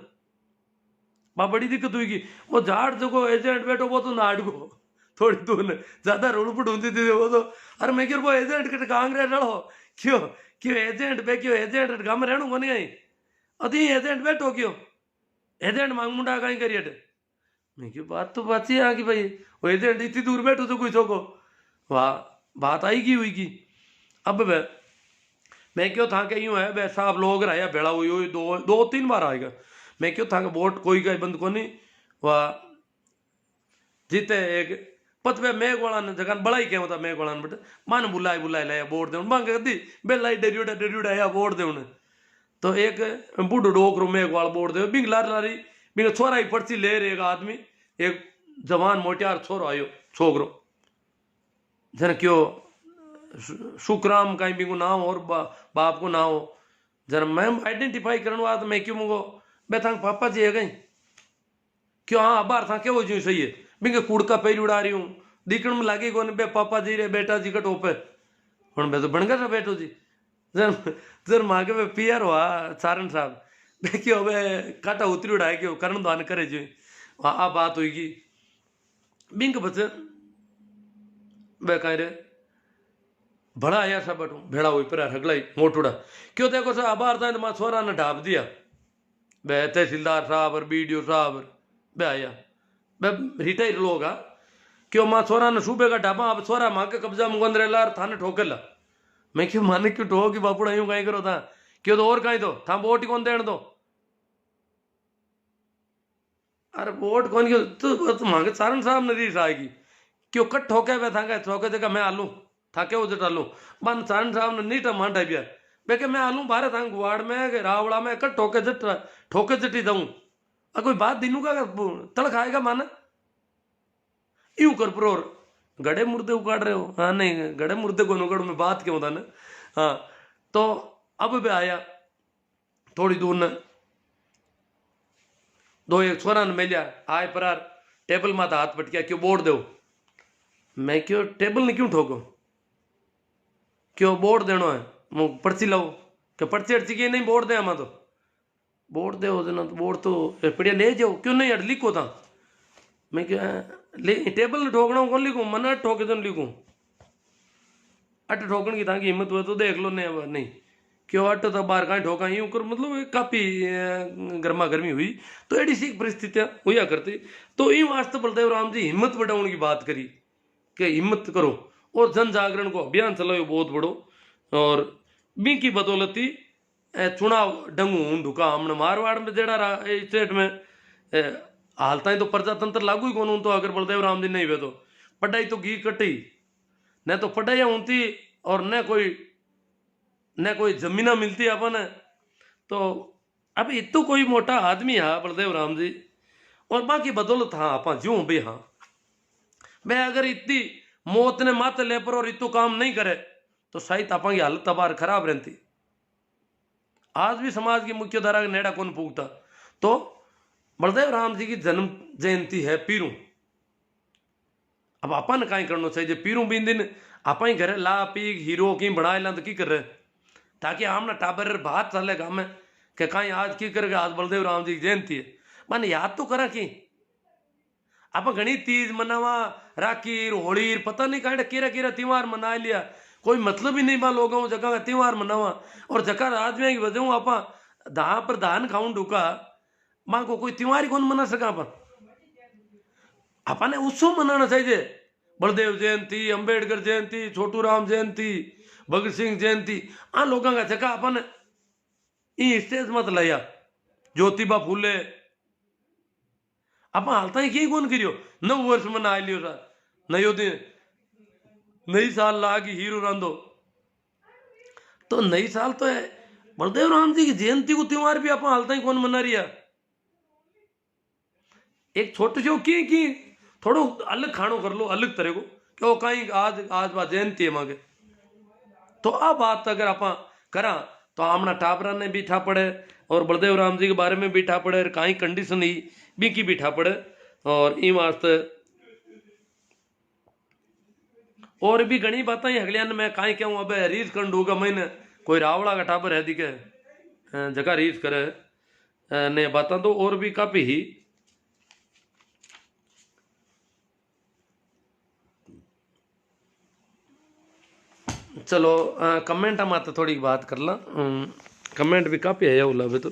बा बड़ी दिक्कत हुई वो झाड़ जो एजेंट बैठो वो तो नाड़ को थोड़ी दूर ने ज्यादा रोड़पट होती थी वो तो अरे मैं क्यों वो एजेंट के कांग्रेस लड़ो क्यों क्यों एजेंट पे क्यों एजेंट गाँव में रहू को नहीं आई अति एजेंट बैठो क्यों एजेंट मांग मुंडा कहीं करिए मैं क्यों बात तो बात ही आ कि भाई वो एजेंट इतनी दूर बैठो तो कोई छोको वाह बात आई की हुई की। अब मैं क्यों था कि यूं है वैसा आप लोग रहा बेड़ा हुई हुई दो 3 बार आएगा मैं क्यों था वोट कोई का बंद को नहीं वाह जीते एक पत पे मेघ वाला ने जगह बड़ा ही क्या होता मेघ वाला बट मन बुलाए लाया वोट दे मांग दी बेलाई डरियोड़ा या वोट दे उन्हें तो एक बूढ़ो डोकरो मेघ वाला वोट दे बिंग लारी बिंग छोरा ही पर्ची ले रहे एक आदमी एक जवान मोटियार छोरो आयो छोकरो जन क्यों सुखराम कहीं भी को नाम और बाप को ना हो जरा मैं आइडेंटिफाई करने वाला तो मैं क्यों मुझको मैं था पापा जी है कहीं क्यों हाँ बाहर था क्यों जो सही है बिंगे कुड़का पैर उड़ा रही हूँ दिखण में लागे कौन बे पापा जी रे बेटा जी का टोपे हूँ मैं तो बन गया बेटो जी जर मांगे में पियर हुआ सारण साहब देखियो बे काटा उतरी उड़ाए क्यों करण दान करे जी आ बात हुई बिंग बच्चे बे कहीं रे बड़ा आया सब बटू भेड़ा हुई पर हगलाई मोटूड़ा क्यों देखो सर आबार था तो छोरा ने ढाप दिया बे तहसीलदार साहब और बीडीओ साहब बे आया बे रिटायर लोग आ क्यों माँ छोरा ने सूबे का ढापा अब छोरा माँ के कब्जा मुगंद रेला थाने ठोकर ला मैं क्यों माने क्यों ठोक कि बापूड़ा यूं कहीं करो था क्यों तो और कहीं तो था वोट ही कौन देने दो अरे वोट कौन क्यों तो मांगे सारण साहब ने रीस आएगी क्यों कट ठोके वे था ठोके जगह मैं आलू था क्या उधर डालू बन सारण साहब ने नीटा मांडा बिया बेके मैं आलू बारे था गुवाड़ में रावड़ा में कट ठोके जटी दऊं कोई बात दिनू का तड़ खाएगा माना यूं कर प्रोर गड़े मुर्दे उगाड़ रहे हो हाँ नहीं गड़े मुर्दे को उगाड़ में बात क्यों था ना हाँ तो अब भी आया थोड़ी दूर न दो एक छोरा ने मिलिया आए परार टेबल माता हाथ पटकिया क्यों बोर्ड दो मैं क्यों टेबल ने क्यों ठोको क्यों बोर्ड देना है मु पर्ची लाओ क्या पर्ची अर्ची की नहीं बोर्ड दे हम तो बोर्ड दे ना तो बोर्ड तो पड़िया ले जाओ क्यों नहीं अट लिखो था मैं क्या ले टेबल ने ठोकना कौन लिखूं मन अट ठोके तो लिखूं अट ठोकन की था कि हिम्मत हुआ तो देख लो नहीं क्यों अट तो बाहर कहीं ठोका यूं कर मतलब काफी गर्मा गर्मी हुई तो एडी सी परिस्थितियां हुआ करती तो यूं वास्ते बलदेव राम जी हिम्मत बढ़ाने की बात करी कि हिम्मत करो और जन जागरण को अभियान चलाओ बहुत बड़ो और बी की बदौलती चुनाव डंगू ढुका हमने मारवाड़ में जेड़ा स्टेट में हालता तो प्रजातंत्र लागू ही कौन तो अगर बलदेव राम जी नहीं वे तो पढ़ाई तो घी कटी न तो पढ़ाई होती और न कोई जमीना मिलती अपन तो अब इतो कोई मोटा आदमी है बलदेव राम जी और बाकी बदौलत हाँ आप ज्यों भी हाँ मैं अगर इतनी मौत ने माते ले पर और इतो काम नहीं करे तो शायद आप की हालत तबार खराब रहती। आज भी समाज की मुख्य धारा का नेड़ा कौन फूकता। तो बलदेव राम जी की जन्म जयंती है पीरू। अब अपन कहीं करना चाहिए पीरू बीन दिन आप ही करे ला पी हीरो की बना ला तो की कर रहे ताकि हम ना टाबर बात चले गाँव में कि कहीं आज की करके आज बलदेव राम जी की जयंती है मन याद तो करा कि आप घनी तीज मनावा राखी होली पता नहीं कहीं केरा केरा त्योहार मना लिया कोई मतलब ही नहीं बा लोगों जगह का त्योहार मनावा और जगह आज में वजह आप धा पर धान खाऊं ढूका माँ को कोई त्योहार ही कौन मना सका अपने उत्सव मनाना चाहिए। बलदेव जयंती अंबेडकर जयंती छोटू राम जयंती भगत सिंह जयंती आ लोगों का जगह अपन स्टेज मत लाया ज्योतिबा फूले आप हालता ही की कौन करियो 9 वर्ष मना लियो सा नयो दिन नई साल लागी हीरो रांधो तो नई साल तो है बलदेव राम जी की जयंती को त्योहार भी आप हालता ही कौन मना रही है। एक छोटे से की थोड़ो अलग खानो कर लो अलग तरह को क्यों कहीं आज आज बात जयंती है मांगे तो आ बात अगर आप करा तो हमना टापरा ने बीठा पड़े और बलदेव राम जी के बारे में बीठा पड़े कहीं कंडीशन ही भी की बीठा पड़े और इन वास्ते और भी घनी बातें अगलियान में कहीं कहूँ अब रीस कर दूंगा मैंने कोई रावड़ा का टापर है दिखे जगह रीस करे ने बातें तो और भी काफी ही चलो कमेंट हम आते थोड़ी बात कर ला कमेंट भी काफी है उला भी तो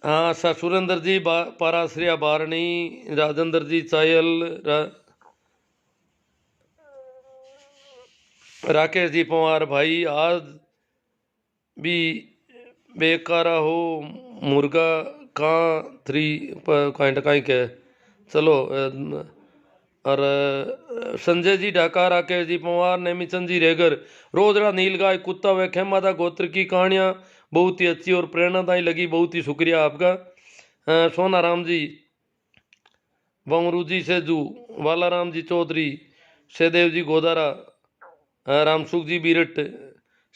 हाँ सर सुरेंद्र जी पाराश्रिया बारणी राजेंद्र जी चायल राकेश जी पवार भाई आज भी बेकारा हो मुर्गा कहाँ 3 कहीं के चलो और संजय जी ढाका राकेश जी पवार नेमीचंद जी रेगर रोजरा नीलगाय कुत्ता व खेमादा गोत्र की कहानियाँ बहुत ही अच्छी और प्रेरणादायी लगी बहुत ही शुक्रिया आपका। सोना राम जी बमरू जी सेजू वाला राम जी चौधरी सहदेव जी गोदारा रामसुख जी बीरट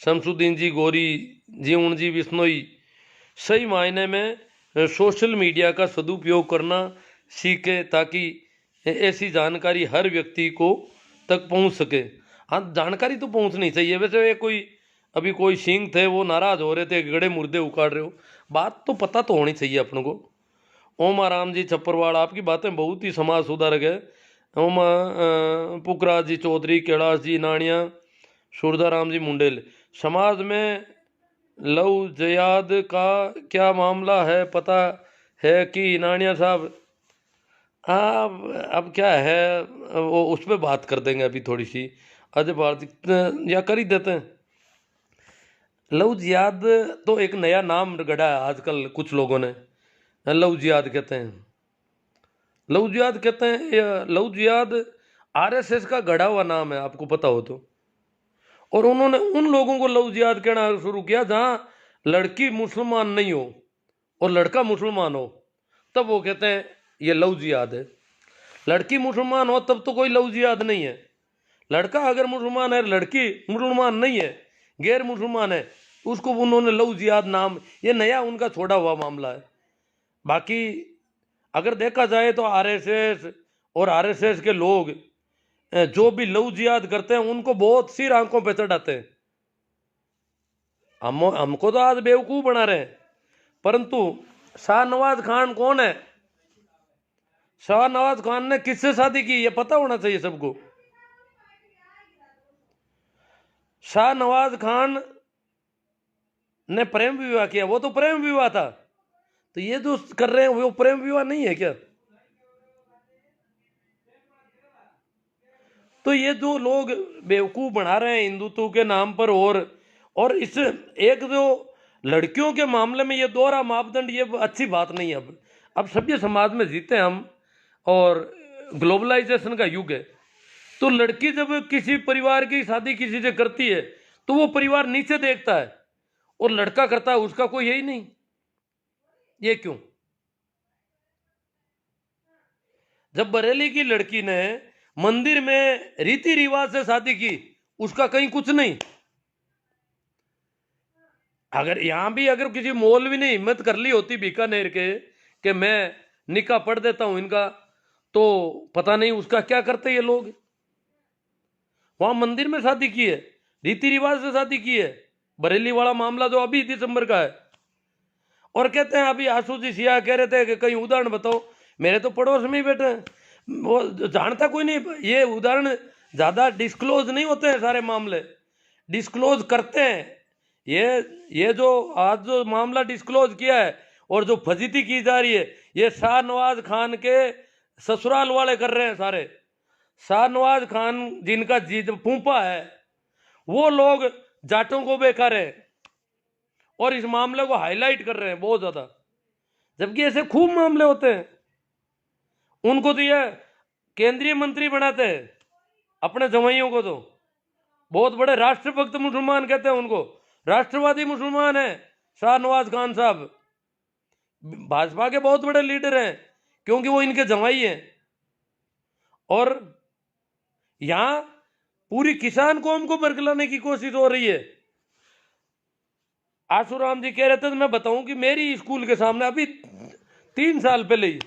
शमसुद्दीन जी गोरी जीवन जी बिश्नोई सही मायने में सोशल मीडिया का सदुपयोग करना सीखे ताकि ऐसी जानकारी हर व्यक्ति को तक पहुंच सके। हाँ जानकारी तो पहुंचनी चाहिए वैसे ये कोई अभी कोई सिंह थे वो नाराज हो रहे थे गड़े मुर्दे उखाड़ रहे हो बात तो पता तो होनी चाहिए अपन को। ओमा राम जी छप्परवाड़ आपकी बातें बहुत ही समाज सुधारक है। ओमा पुखराज जी चौधरी कैलाश जी नानिया सूरदा राम जी मुंडेल समाज में लव जयाद का क्या मामला है पता है कि नानिया साहब अब क्या है वो उस पर बात कर देंगे अभी थोड़ी सी अजय भारती या कर ही देते हैं। लव जिहाद तो एक नया नाम गढ़ा है आजकल कुछ लोगों ने लव जिहाद कहते हैं लव जिहाद कहते हैं लव जिहाद आरएसएस का गढ़ा हुआ नाम है आपको पता हो तो और उन्होंने उन लोगों को लव जिहाद कहना शुरू किया जहां लड़की मुसलमान नहीं हो और लड़का मुसलमान हो तब वो कहते हैं ये लव जिहाद है। लड़की मुसलमान हो तब तो कोई लव जिहाद नहीं है। लड़का अगर मुसलमान है लड़की मुसलमान नहीं है गैर मुसलमान है उसको उन्होंने लव जिहाद नाम ये नया उनका छोड़ा हुआ मामला है। बाकी अगर देखा जाए तो आरएसएस और आरएसएस के लोग जो भी लव जिहाद करते हैं उनको बहुत सी आंखों पे चढ़ाते हैं। हमको तो आज बेवकूफ बना रहे हैं परंतु शाहनवाज खान कौन है। शाहनवाज खान ने किससे शादी की ये पता होना चाहिए सबको। शाहनवाज खान ने प्रेम विवाह किया वो तो प्रेम विवाह था तो ये जो कर रहे हैं वो प्रेम विवाह नहीं है क्या। तो ये जो लोग बेवकूफ बना रहे हैं हिंदुत्व के नाम पर और इस एक जो लड़कियों के मामले में ये दोहरा मापदंड ये अच्छी बात नहीं है। अब सभ्य समाज में जीते हम और ग्लोबलाइजेशन का युग है, तो लड़की जब किसी परिवार की शादी किसी से करती है तो वो परिवार नीचे देखता है, और लड़का करता है उसका कोई यही नहीं। ये क्यों? जब बरेली की लड़की ने मंदिर में रीति रिवाज से शादी की, उसका कहीं कुछ नहीं। अगर यहां भी अगर किसी मौलवी ने हिम्मत कर ली होती बीकानेर के कि मैं निकाह पढ़ देता हूं इनका, तो पता नहीं उसका क्या करते ये लोग। वहां मंदिर में शादी की है, रीति रिवाज से शादी की है। बरेली वाला मामला जो अभी दिसंबर का है, और कहते हैं अभी आशु जी सिया कह रहे थे कि कहीं उदाहरण बताओ। मेरे तो पड़ोस में ही बैठे हैं, वो जानता कोई नहीं। ये उदाहरण ज्यादा डिस्क्लोज नहीं होते हैं, सारे मामले डिस्क्लोज करते हैं। ये जो आज जो मामला डिस्क्लोज किया है और जो फजीती की जा रही है, ये शाहनवाज खान के ससुराल वाले कर रहे हैं सारे। शाहनवाज खान जिनका जीत फूफा है, वो लोग जाटों को बेकार है और इस मामले को हाईलाइट कर रहे हैं बहुत ज्यादा, जबकि ऐसे खूब मामले होते हैं। उनको तो ये केंद्रीय मंत्री बनाते हैं अपने जवाइयों को, तो बहुत बड़े राष्ट्रभक्त मुसलमान कहते हैं उनको, राष्ट्रवादी मुसलमान है शाहनवाज खान साहब। भाजपा के बहुत बड़े लीडर हैं क्योंकि वो इनके जवाई हैं। और यहां पूरी किसान कौम को बरगलाने की कोशिश हो रही है। आशुराम जी कह रहे थे, तो मैं बताऊं कि मेरी स्कूल के सामने अभी 3 साल पहले ही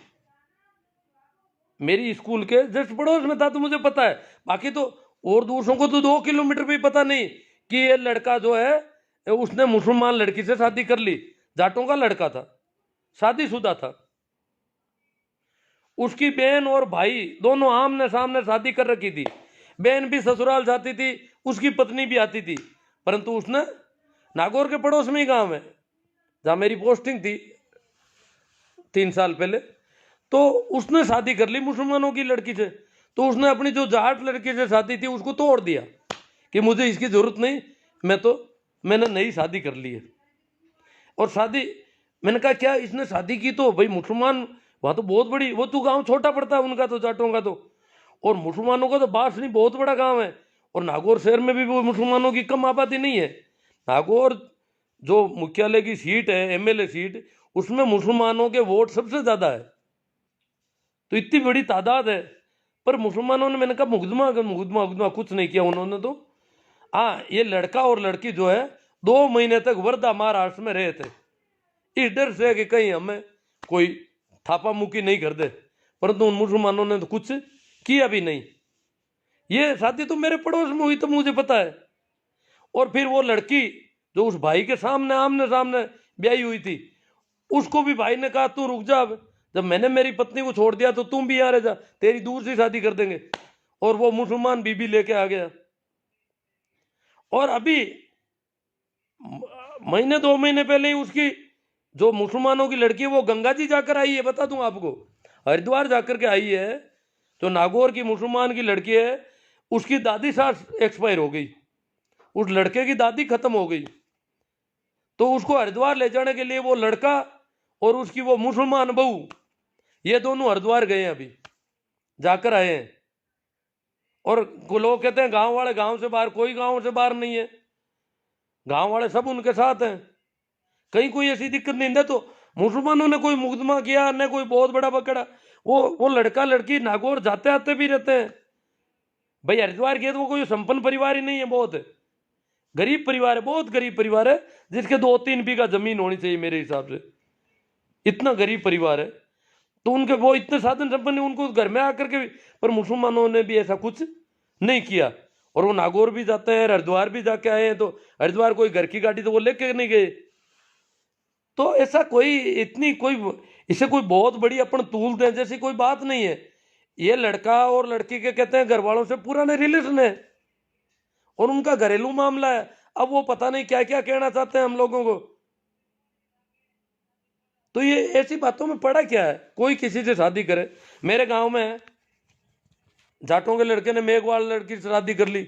मेरी स्कूल के जस्ट पड़ोस में था, तो मुझे पता है। बाकी तो और दूसरों को तो 2 किलोमीटर भी पता नहीं कि ये लड़का जो है उसने मुसलमान लड़की से शादी कर ली। जाटों का लड़का था, शादीशुदा था। उसकी बहन और भाई दोनों आमने सामने शादी कर रखी थी। बहन भी ससुराल जाती थी, उसकी पत्नी भी आती थी, परंतु उसने नागौर के पड़ोस में ही गांव है जहां मेरी पोस्टिंग थी 3 साल पहले, तो उसने शादी कर ली मुसलमानों की लड़की से। तो उसने अपनी जो जाट लड़की से शादी थी उसको तोड़ दिया कि मुझे इसकी जरूरत नहीं, मैंने नई शादी कर ली है। और शादी, मैंने कहा क्या इसने शादी की तो भाई मुसलमान, वहां तो बहुत बड़ी, वो तो गांव छोटा पड़ता है उनका तो, जाटों का तो, और मुसलमानों का तो बासनी बहुत बड़ा गांव है। और नागौर शहर में भी वो मुसलमानों की कम आबादी नहीं है। नागौर जो मुख्यालय की सीट है, एमएलए सीट, उसमें मुसलमानों के वोट सबसे ज्यादा है। तो इतनी बड़ी तादाद है, पर मुसलमानों ने, मैंने कहा मुकदमा मुकदमा कुछ नहीं किया उन्होंने तो। हाँ, ये लड़का और लड़की जो है 2 महीने तक वर्धा महाराष्ट्र में रहे थे, इस डर से कि कहीं हमें कोई थापा मुक्की नहीं कर दे, परंतु उन मुसलमानों ने तो कुछ किया भी नहीं। ये शादी तो मेरे पड़ोस में हुई तो मुझे पता है। और फिर वो लड़की जो उस भाई के सामने आमने सामने ब्याही हुई थी, उसको भी भाई ने कहा तू रुक जा, जब मैंने मेरी पत्नी को छोड़ दिया तो तुम भी यहाँ रह जा, तेरी दूसरी शादी कर देंगे। और वो मुसलमान बीबी लेके आ गया। और अभी महीने 2 महीने पहले ही उसकी जो मुसलमानों की लड़की है वो गंगा जी जाकर आई है, बता दूं आपको, हरिद्वार जाकर के आई है। जो नागौर की मुसलमान की लड़की है, उसकी दादी सास एक्सपायर हो गई, उस लड़के की दादी खत्म हो गई, तो उसको हरिद्वार ले जाने के लिए वो लड़का और उसकी वो मुसलमान बहू, ये दोनों हरिद्वार गए हैं, अभी जाकर आए हैं। और लोग कहते हैं गांव वाले गांव से बाहर, कोई गांव से बाहर नहीं है, गांव वाले सब उनके साथ हैं, कहीं कोई ऐसी दिक्कत नहीं है। तो मुसलमानों ने कोई मुकदमा किया न कोई बहुत बड़ा पकड़ा, वो लड़का लड़की नागौर जाते आते भी रहते हैं। भाई हरिद्वार के तो वो कोई संपन्न परिवार ही नहीं है, बहुत गरीब परिवार है, बहुत गरीब परिवार है, जिसके 2-3 बीघा जमीन होनी चाहिए मेरे हिसाब से, इतना गरीब परिवार है। तो उनके वो इतने साधन संपन्न, उनको घर में आकर के भी, पर मुसलमानों ने भी ऐसा कुछ नहीं किया। और वो नागौर भी जाते हैं, हरिद्वार भी जाके आए हैं, तो हरिद्वार कोई घर की गाड़ी तो वो लेके नहीं गए। तो ऐसा कोई इतनी कोई इसे कोई बहुत बड़ी अपन तूल दें जैसी कोई बात नहीं है। ये लड़का और लड़की के कहते हैं घर वालों से पुराने रिलेशन है और उनका घरेलू मामला है। अब वो पता नहीं क्या क्या कहना चाहते हैं हम लोगों को। तो ये ऐसी बातों में पड़ा क्या है, कोई किसी से शादी करे। मेरे गांव में जाटों के लड़के ने मेघवाल लड़की से शादी कर ली,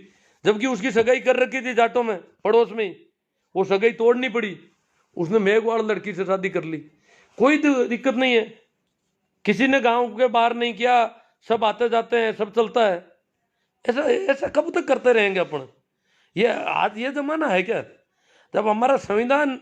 जबकि उसकी सगाई कर रखी थी जाटों में, पड़ोस में ही। वो सगाई तोड़नी पड़ी, उसने मेघवाड़ लड़की से शादी कर ली, कोई दिक्कत नहीं है, किसी ने गांव के बाहर नहीं किया, सब आते जाते हैं, सब चलता है। ऐसा ऐसा कब तक करते रहेंगे अपन? ये आज ये जमाना है क्या? जब हमारा संविधान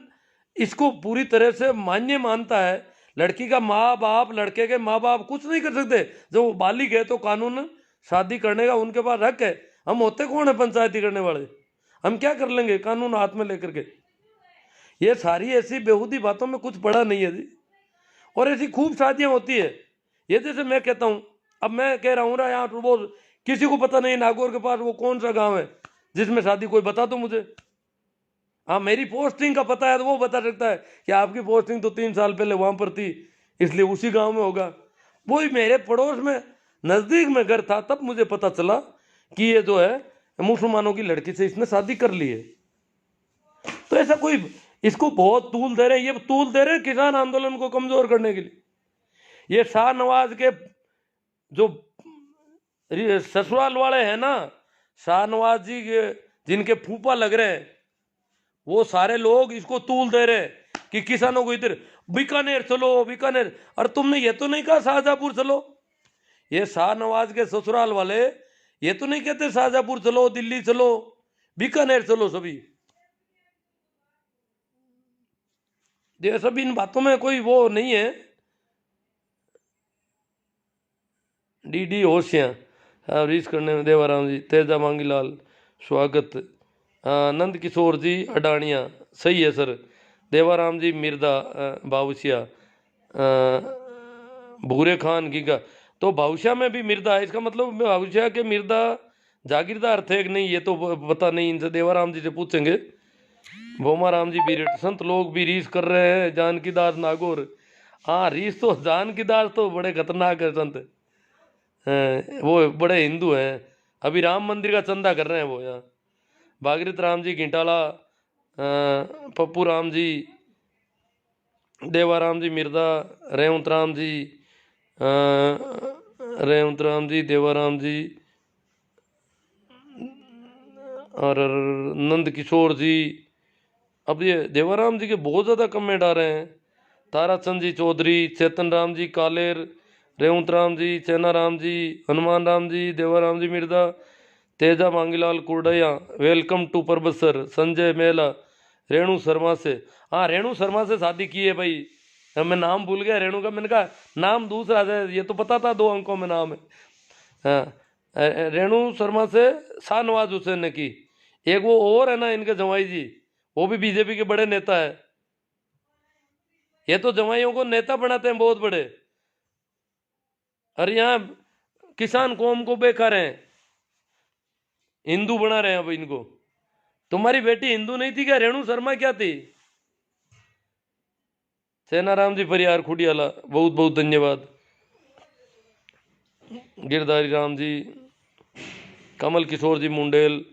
इसको पूरी तरह से मान्य मानता है, लड़की का माँ बाप, लड़के के माँ बाप कुछ नहीं कर सकते। जब वो बालिग है तो कानून शादी करने का उनके पास हक है। हम होते कौन है पंचायती करने वाले? हम क्या कर लेंगे कानून हाथ में लेकर के? ये सारी ऐसी बेहूदी बातों में कुछ पड़ा नहीं है जी। और ऐसी खूब शादियां होती है। ये जैसे मैं कहता हूँ, अब मैं कह रहा हूँ ना, यहाँ वो किसी को पता नहीं नागौर के पास वो कौन सा गांव है जिसमें शादी, कोई बता दो मुझे। हाँ, मेरी पोस्टिंग का पता है तो वो बता सकता है कि आपकी पोस्टिंग तो 3 साल पहले वहां पर थी, इसलिए उसी गांव में होगा। वो ही मेरे पड़ोस में नजदीक में घर था, तब मुझे पता चला कि ये जो है मुसलमानों की लड़की से इसने शादी कर ली है। तो ऐसा कोई इसको बहुत तूल दे रहे हैं, ये तूल दे रहे हैं किसान आंदोलन को कमजोर करने के लिए। ये शाहनवाज के जो ससुराल वाले हैं ना, शाहनवाज जी के जिनके फूफा लग रहे हैं, वो सारे लोग इसको तूल दे रहे हैं कि किसानों को इधर बीकानेर चलो, बीकानेर। और तुमने ये तो नहीं कहा शाहजहांपुर चलो? ये शाहनवाज के ससुराल वाले ये तो नहीं कहते शाहजहांपुर चलो, दिल्ली चलो, बीकानेर चलो सभी। ये सब इन बातों में कोई वो नहीं है। डी होशियां रीस करने में देवाराम जी, तेजा मांगीलाल स्वागत, नंद किशोर जी अडानिया सही है सर, देवाराम जी मिर्दा बाउसिया, भूरे खान गीगा। तो बाउसिया में भी मिर्दा है, इसका मतलब बाउसिया के मिर्दा जागीरदार थे कि नहीं ये तो पता नहीं, इनसे देवाराम जी से पूछेंगे। भोमाराम जी बीरेट, संत लोग भी रीस कर रहे हैं जानकीदास नागौर। हाँ, रीस तो जानकीदास तो बड़े खतरनाक है संत, वो बड़े हिंदू हैं, अभी राम मंदिर का चंदा कर रहे हैं वो यहाँ। भागीरथ राम जी घिंटाला, पप्पू राम जी, देवाराम जी मिर्दा, रेवंत राम जी, रेवंत राम जी, देवाराम जी और नंद किशोर जी। अब ये देवाराम जी के बहुत ज़्यादा कमेंट आ रहे हैं। ताराचंद जी चौधरी, चेतन राम जी कालेर, रेवंत राम जी, चैना राम जी, हनुमान राम जी, देवाराम जी मिर्दा, तेजा मांगीलाल कुर्डया, वेलकम टू परबसर, संजय मेला, रेणु शर्मा से। हाँ, रेणु शर्मा से शादी की है भाई। मैं नाम भूल गया रेणु का, मैंने कहा नाम दूसरा है, ये तो पता था 2 अंकों में नाम है। हाँ, रेणु शर्मा से शाहनवाज हुसैन ने की। एक वो और है ना इनके जवाई जी, वो भी बीजेपी के बड़े नेता है। ये तो जवाइयों को नेता बनाते हैं बहुत बड़े, और यहाँ किसान कौम को बेकार हैं, हिंदू बना रहे हैं अब इनको। तुम्हारी बेटी हिंदू नहीं थी क्या? रेणु शर्मा क्या थी? सेनाराम जी परियार खुडियाला, बहुत बहुत धन्यवाद। गिरधारी राम जी, कमल किशोर जी मुंडेल,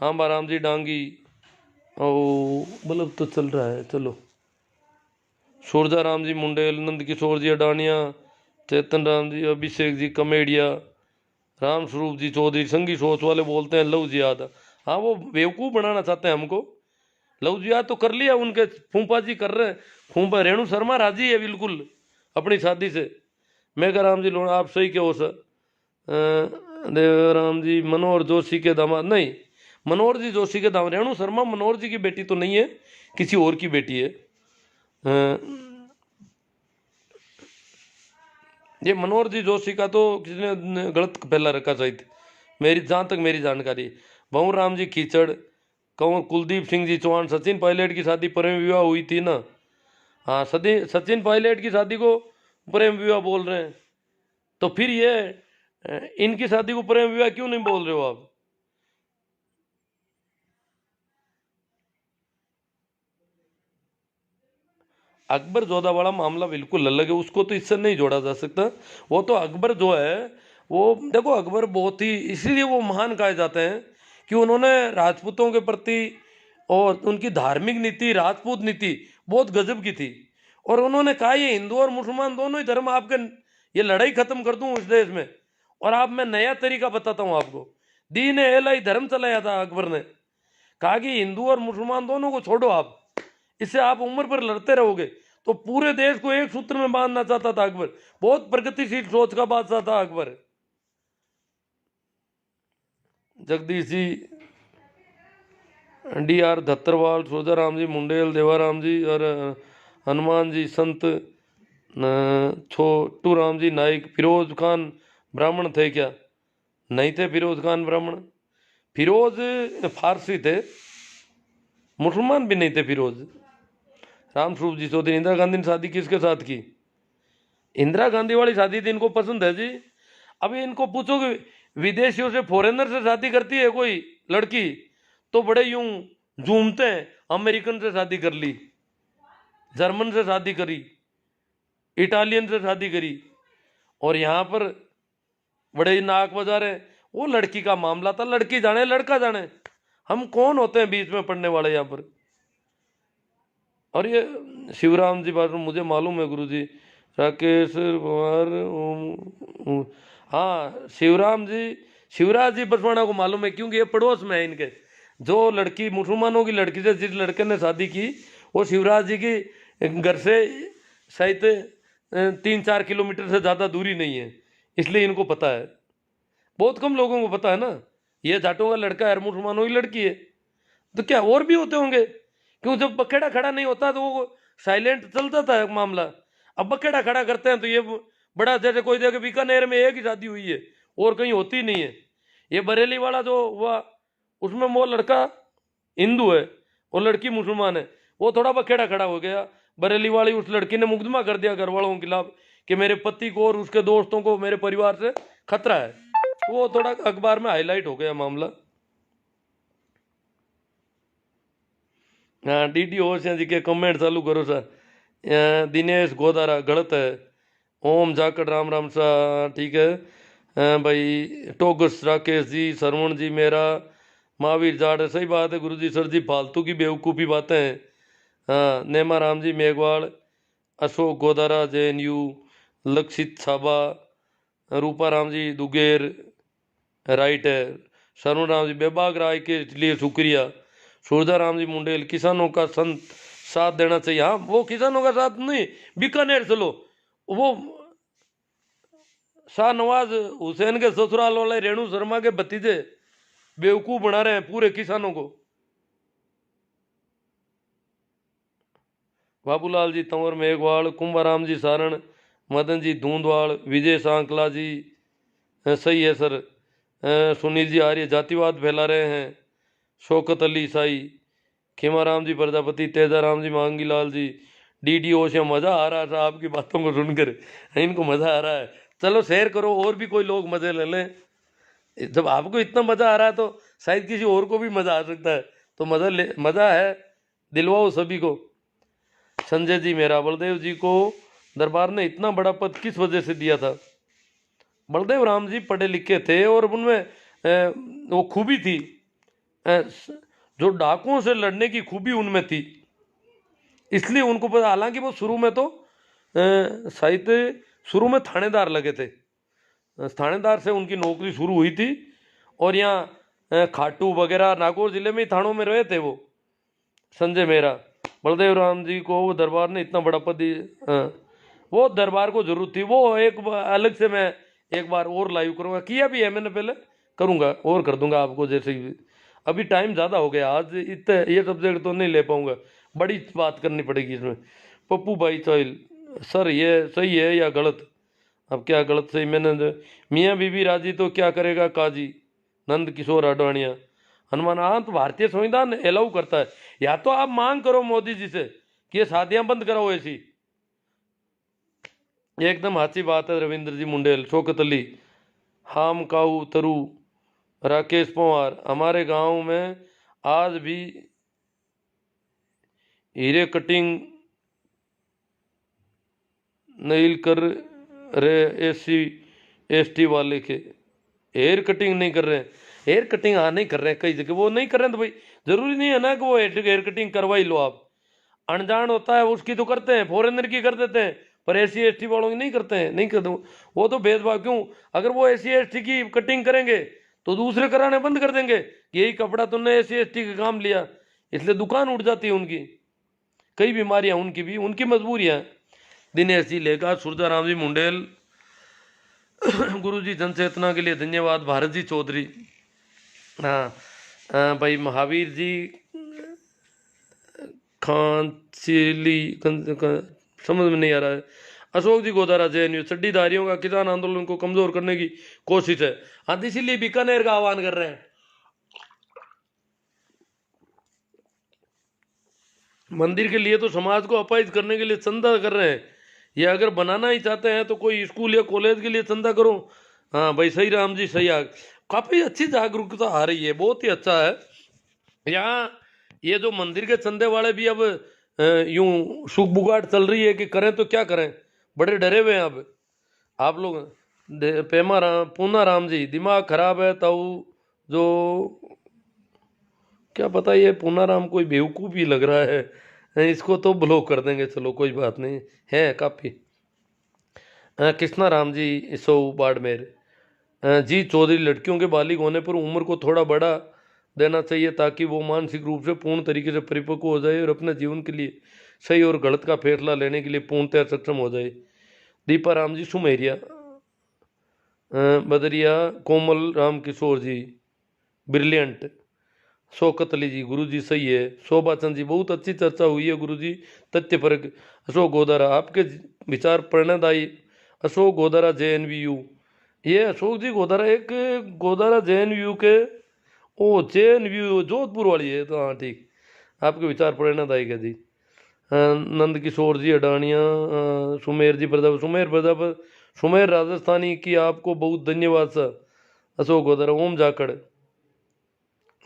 आंबा राम जी डांगी, ओ बल्ब तो चल रहा है, चलो। सूरजा राम जी मुंडेल, नंद किशोर जी अडानिया, चेतन राम जी, अभिषेक जी कमेडिया, राम स्वरूप जी चौधरी। संगी सोच वाले बोलते हैं लव जिहाद। हाँ, वो बेवकूफ़ बनाना चाहते हैं हमको। लव जिहाद तो कर लिया, उनके फूफा जी कर रहे हैं। फूफा रेणु शर्मा राजी है बिल्कुल अपनी शादी से। मेघा राम जी लोण, आप सही कहो सर। देवराम जी मनोहर जोशी के दामाद नहीं, मनोहर जी जोशी के दामाद। रेणु शर्मा मनोहर जी की बेटी तो नहीं है, किसी और की बेटी है। ये मनोहर जी जोशी का तो किसी ने गलत पहला रखा शायद, मेरी जहाँ तक मेरी जानकारी। भंवर राम जी कीचड़, कुलदीप सिंह जी चौहान। सचिन पायलट की शादी प्रेम विवाह हुई थी ना? हाँ, सचिन पायलट की शादी को प्रेम विवाह बोल रहे हैं, तो फिर ये इनकी शादी को प्रेम विवाह क्यों नहीं बोल रहे हो आप? अकबर जोधा वाला मामला बिल्कुल अलग है, उसको तो इससे नहीं जोड़ा जा सकता। वो तो अकबर जो है, वो देखो अकबर बहुत ही, इसीलिए वो महान कहे जाते हैं कि उन्होंने राजपूतों के प्रति और उनकी धार्मिक नीति, राजपूत नीति बहुत गजब की थी। और उन्होंने कहा ये हिंदू और मुसलमान दोनों ही धर्म आपके, ये लड़ाई खत्म कर दूं इस देश में। और आप मैं नया तरीका बताता हूँ आपको। दीन ए इलाही धर्म चलाया था अकबर ने, कहा कि हिंदू और मुसलमान दोनों को छोड़ो आप, इससे आप उम्र पर लड़ते रहोगे। तो पूरे देश को एक सूत्र में बांधना चाहता था अकबर। बहुत प्रगतिशील सोच का बादशाह था अकबर। जगदीश जी, डी.आर. धत्तरवाल, सोजाराम जी मुंडेल, देवाराम जी और हनुमान जी संत, छोटू राम जी नाइक। फिरोज खान ब्राह्मण थे क्या? नहीं थे फिरोज खान ब्राह्मण। फिरोज फारसी थे, मुसलमान भी नहीं थे फिरोज। रामस्वरूप जी चौधरी, इंदिरा गांधी ने शादी किसके साथ की? इंदिरा गांधी वाली शादी थी, इनको पसंद है जी। अभी इनको पूछो कि विदेशियों से, फॉरेनर से शादी करती है कोई लड़की, तो बड़े यूं झूमते हैं। अमेरिकन से शादी कर ली, जर्मन से शादी करी, इटालियन से शादी करी, और यहाँ पर बड़े नाक बजा रहे हैं। वो लड़की का मामला था, लड़की जाने लड़का जाने, हम कौन होते हैं बीच में पड़ने वाले यहाँ पर। और ये शिवराम जी बात मुझे मालूम है गुरुजी, राकेश कुमार, हाँ शिवराम जी, शिवराज जी बसवाना को मालूम है, क्योंकि ये पड़ोस में है इनके। जो लड़की मुसलमानों की लड़की से जिस लड़के ने शादी की, वो शिवराज जी की घर से शायद 3-4 किलोमीटर से ज़्यादा दूरी नहीं है, इसलिए इनको पता है। बहुत कम लोगों को पता है ना, ये जाटों का लड़का है, मुसलमानों की लड़की है। तो क्या और भी होते होंगे? क्यों जब बखेड़ा खड़ा नहीं होता तो वो साइलेंट चलता था मामला। अब बखेड़ा खड़ा करते हैं तो ये बड़ा, जैसे कोई जगह बीकानेर में एक ही शादी हुई है और कहीं होती नहीं है। ये बरेली वाला जो हुआ, उसमें वो लड़का हिंदू है और लड़की मुसलमान है, वो थोड़ा बखेड़ा खड़ा हो गया। बरेली वाली उस लड़की ने मुकदमा कर दिया घर वालों के खिलाफ कि मेरे पति को और उसके दोस्तों को, मेरे परिवार से खतरा है। वो थोड़ा अखबार में हाईलाइट हो गया मामला। हाँ, डी होशियार जी के कमेंट चालू करो सर। दिनेश गोदारा गलत है। ओम जाकड़ राम राम सा, ठीक है। भाई टोगस राकेश जी, सरवण जी मेरा, महावीर जाट, सही बात है गुरुजी। सर जी फालतू की बेवकूफ़ी बातें हैं। हाँ, नेमा राम जी मेघवाल, अशोक गोदारा JNU, लक्षित छाबा, रूपा राम जी दुगेर, राइट है। सरवण राम जी बेबाक राय के लिए शुक्रिया। सूरजा राम जी मुंडेल, किसानों का संत साथ देना चाहिए। हाँ, वो किसानों का साथ नहीं, बीकानेर चलो, वो शाहनवाज हुसैन के ससुराल वाले रेणु शर्मा के भतीजे बेवकूफ बना रहे हैं पूरे किसानों को। बाबूलाल जी तंवर मेघवाल, कुंभाराम जी सारण, मदन जी धूंधवाल, विजय सांकला जी, सही है सर। सुनील जी आर्य जातिवाद फैला रहे हैं। शौकत अली ईसाई, खेमाराम जी प्रजापति, तेजाराम जी मांगीलाल जी, DDO से मज़ा आ रहा था आपकी बातों को सुनकर, इनको मज़ा आ रहा है। चलो शेयर करो, और भी कोई लोग मज़े ले लें। जब आपको इतना मज़ा आ रहा है तो शायद किसी और को भी मज़ा आ सकता है। तो मज़ा है, दिलवाओ सभी को। संजय जी मेरा, बलदेव जी को दरबार ने इतना बड़ा पद किस वजह से दिया था? बलदेव राम जी पढ़े लिखे थे और उनमें वो खूबी थी, जो डाकुओं से लड़ने की खूबी उनमें थी, इसलिए उनको पता। हालांकि वो शुरू में तो शायद शुरू में थानेदार लगे थे, थानेदार से उनकी नौकरी शुरू हुई थी। और यहाँ खाटू वगैरह नागौर जिले में ही थानों में रहे थे वो संजय मेहरा। बलदेव राम जी को वो दरबार ने इतना बड़ा पद वो दरबार को जरूरत थी। वो एक अलग से मैं एक बार और लाइव करूँगा, किया भी है मैंने पहले, करूँगा और कर दूंगा आपको। जैसे अभी टाइम ज़्यादा हो गया, आज इतने ये सब्जेक्ट तो नहीं ले पाऊँगा, बड़ी बात करनी पड़ेगी इसमें। पप्पू भाई चौल, सर ये सही है या गलत? अब क्या गलत सही? मैंने मियाँ बीबी राजी तो क्या करेगा काजी, नंद किशोर आडवाणिया। हनुमान, हाँ तो भारतीय संविधान अलाउ करता है। या तो आप मांग करो मोदी जी से कि ये शादियां बंद कराओ ऐसी। एकदम अच्छी बात है रविंद्र जी मुंडेल। शौकत अली, हाम काऊ तरु, राकेश पवार, हमारे गांव में आज भी हीरे कटिंग नहीं कर रहे SC ST वाले के, हेयर कटिंग नहीं कर रहे हैं। हेयर कटिंग हाँ नहीं कर रहे हैं, कई जगह वो नहीं कर रहे हैं, तो भाई जरूरी नहीं है ना कि वो हेयर कटिंग करवा ही लो आप। अनजान होता है उसकी तो करते हैं, फॉरेनर की कर देते हैं, पर SC ST वालों की नहीं करते हैं, नहीं करते वो तो भेदभाव। क्यों? अगर वो SC ST की कटिंग करेंगे तो दूसरे कराने बंद कर देंगे, यही कपड़ा तुमने SC ST का काम लिया, इसलिए दुकान उठ जाती है उनकी। कई बीमारियां उनकी भी, उनकी मजबूरियां। दिनेश जी लेखा, सूरजाराम जी मुंडेल, गुरु जी जनचेतना के लिए धन्यवाद, भारत जी चौधरी, हाँ भाई महावीर जी खांचिली समझ में नहीं आ रहा है। अशोक जी गोदारा जेएनयू, चड्डीधारियों का किसान आंदोलन को कमजोर करने की कोशिश है, हाँ इसीलिए बीकानेर का आह्वान कर रहे हैं। मंदिर के लिए तो समाज को अपाहिज करने के लिए चंदा कर रहे हैं, या अगर बनाना ही चाहते हैं तो कोई स्कूल या कॉलेज के लिए चंदा करो। हाँ भाई सही राम जी सही आग, काफी अच्छी जागरूकता आ रही है, बहुत ही अच्छा है। यहाँ ये जो मंदिर के चंदे वाले भी अब यूं सुख बुगाड़ चल रही है कि करें तो क्या करें, बड़े डरे हुए हैं अब आप लोग। पेमा राम, पूना राम जी, दिमाग खराब है ताऊ, जो क्या पता ये पूना राम कोई बेवकूफ़ ही लग रहा है, इसको तो ब्लॉक कर देंगे, चलो कोई बात नहीं है काफ़ी। कृष्णा राम जी सो बाड़मेर, जी चौधरी, लड़कियों के बालिग होने पर उम्र को थोड़ा बड़ा देना चाहिए ताकि वो मानसिक रूप से पूर्ण तरीके से परिपक्व हो जाए और अपने जीवन के लिए सही और गलत का फैसला लेने के लिए पूर्णतः सक्षम हो जाए। दीपा राम जी सुमेरिया, बदरिया, कोमल राम किशोर जी ब्रिलियंट, शौकत अली जी गुरु जी सही है, शोभा चंद जी बहुत अच्छी चर्चा हुई है गुरु जी, तथ्य परक। अशोक गोदारा, आपके विचार प्रेरणादायी। अशोक गोदारा JNVU, ये अशोक जी गोदारा एक गोदारा JNVU के, ओ JNVU जोधपुर वाली है, तो हाँ ठीक, आपके विचार प्रेरणादायक है जी। नंद किशोर जी अडानिया, सुमेर जी प्रजापति, सुमेर प्रजापति, सुमेर राजस्थानी की आपको बहुत धन्यवाद सर। अशोक गोदारा, ओम जाखड़,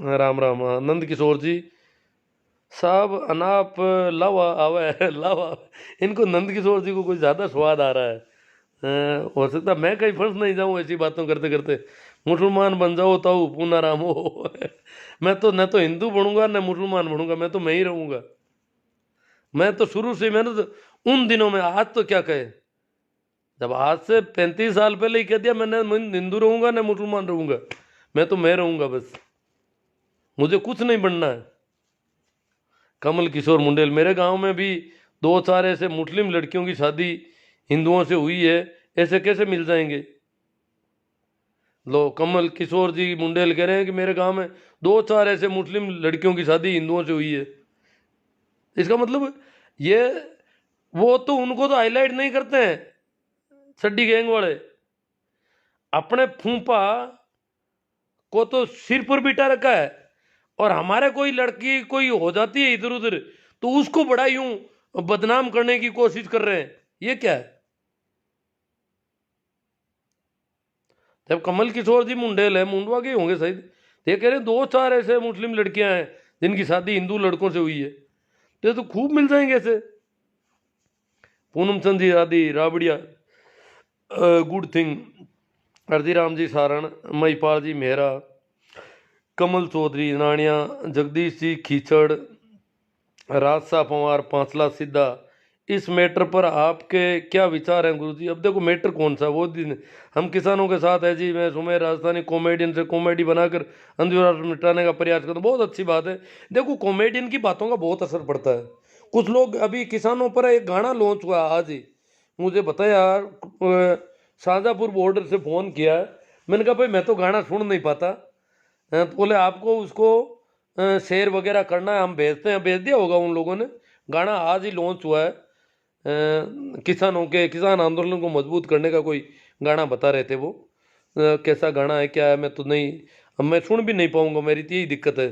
राम राम, नंद किशोर जी साहब अनाप लावा आवे लावा, इनको नंद किशोर जी को कुछ ज़्यादा स्वाद आ रहा है। हो सकता मैं कहीं फंस नहीं जाऊँ ऐसी बातों करते करते, मुसलमान बन जाओ ताऊ पूना राम हो। मैं तो न तो हिंदू बनूंगा न मुसलमान बनूंगा, मैं तो मैं ही रहूंगा। मैं तो शुरू से, मैंने तो उन दिनों में, आज तो क्या कहे, जब आज से 35 साल पहले ही कह दिया मैंने, मैं हिंदू रहूंगा न मुसलमान रहूंगा, मैं तो मैं रहूंगा बस, मुझे कुछ नहीं बनना है। कमल किशोर मुंडेल, मेरे गांव में भी 2-4 ऐसे मुस्लिम लड़कियों की शादी हिंदुओं से हुई है, ऐसे कैसे मिल जाएंगे। लो कमल किशोर जी मुंडेल कह रहे हैं कि मेरे गांव में 2-4 ऐसे मुस्लिम लड़कियों की शादी हिंदुओं से हुई है। इसका मतलब ये, वो तो उनको तो हाईलाइट नहीं करते हैं सड्डी गैंग वाले, अपने फूफा को तो सिर पर बिठा रखा है, और हमारे कोई लड़की कोई हो जाती है इधर उधर तो उसको बड़ा यूं बदनाम करने की कोशिश कर रहे हैं, ये क्या है। जब कमल किशोर जी मुंडेल है, मुंडवा के होंगे शायद, ये कह रहे हैं 2-4 ऐसे मुस्लिम लड़कियां हैं जिनकी शादी हिंदू लड़कों से हुई है, तो खूब मिल जाएंगे ऐसे। पूनम चंद जी आदि राबड़िया, गुड थिंग, अर्जीराम जी सारण, महिपाल जी मेहरा, कमल चौधरी नानिया, जगदीश जी खींचड़, राजसा पवार पांचला सीधा, इस मैटर पर आपके क्या विचार हैं गुरुजी। अब देखो मैटर कौन सा, वो दिन हम किसानों के साथ है जी, मैं सुमेर राजस्थानी कॉमेडियन से कॉमेडी बनाकर अंधविश्वास मिटाने का प्रयास करता हूँ, बहुत अच्छी बात है। देखो कॉमेडियन की बातों का बहुत असर पड़ता है। कुछ लोग, अभी किसानों पर एक गाना लॉन्च हुआ आज ही, मुझे बताया शाहजहाँपुर बॉर्डर से फ़ोन किया, मैंने कहा भाई मैं तो गाना सुन नहीं पाता, तो बोले आपको उसको शेयर वगैरह करना है, हम भेजते हैं, भेज दिया होगा उन लोगों ने। गाना आज ही लॉन्च हुआ है, किसानों के, किसान आंदोलन को मजबूत करने का कोई गाना बता रहे थे वो, कैसा गाना है क्या है मैं तो नहीं, अब मैं सुन भी नहीं पाऊंगा, मेरी तो यही दिक्कत है।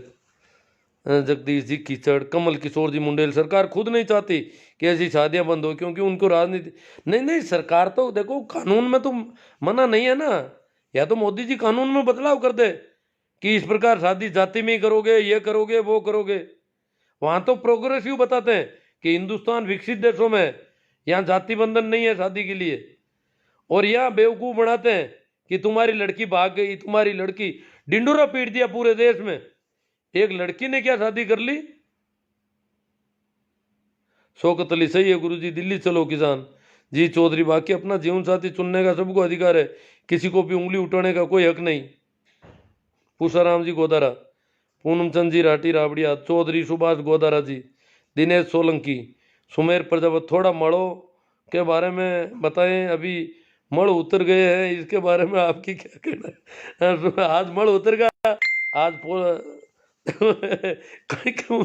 जगदीश जी कीचड़, कमल किशोर जी मुंडेल, सरकार खुद नहीं चाहती कि ऐसी शादियां बंद हो क्योंकि उनको राजनीति, नहीं नहीं सरकार तो देखो कानून में तो मना नहीं है ना, या तो मोदी जी कानून में बदलाव कर दे कि इस प्रकार शादी जाति में ही करोगे, ये करोगे वो करोगे। वहां तो प्रोग्रेसिव बताते हैं कि हिंदुस्तान विकसित देशों में यहाँ जाति बंधन नहीं है शादी के लिए, और यहाँ बेवकूफ बनाते हैं कि तुम्हारी लड़की भाग गई, तुम्हारी लड़की, डिंडोरा पीट दिया पूरे देश में, एक लड़की ने क्या शादी कर ली। शौकत अली सही है गुरुजी, दिल्ली चलो किसान जी चौधरी, बाकी अपना जीवन साथी चुनने का सबको अधिकार है, किसी को भी उंगली उठाने का कोई हक नहीं। पूषाराम जी गोदारा, पूनम चंद जी राठी राबड़िया, चौधरी सुभाष गोदारा जी, दिनेश सोलंकी, सुमेर प्रजापति, थोड़ा मड़ों के बारे में बताएं, अभी मड़ उतर गए हैं, इसके बारे में आपकी क्या कहना है? आज मड़ उतर गया, आज कहीं क्यों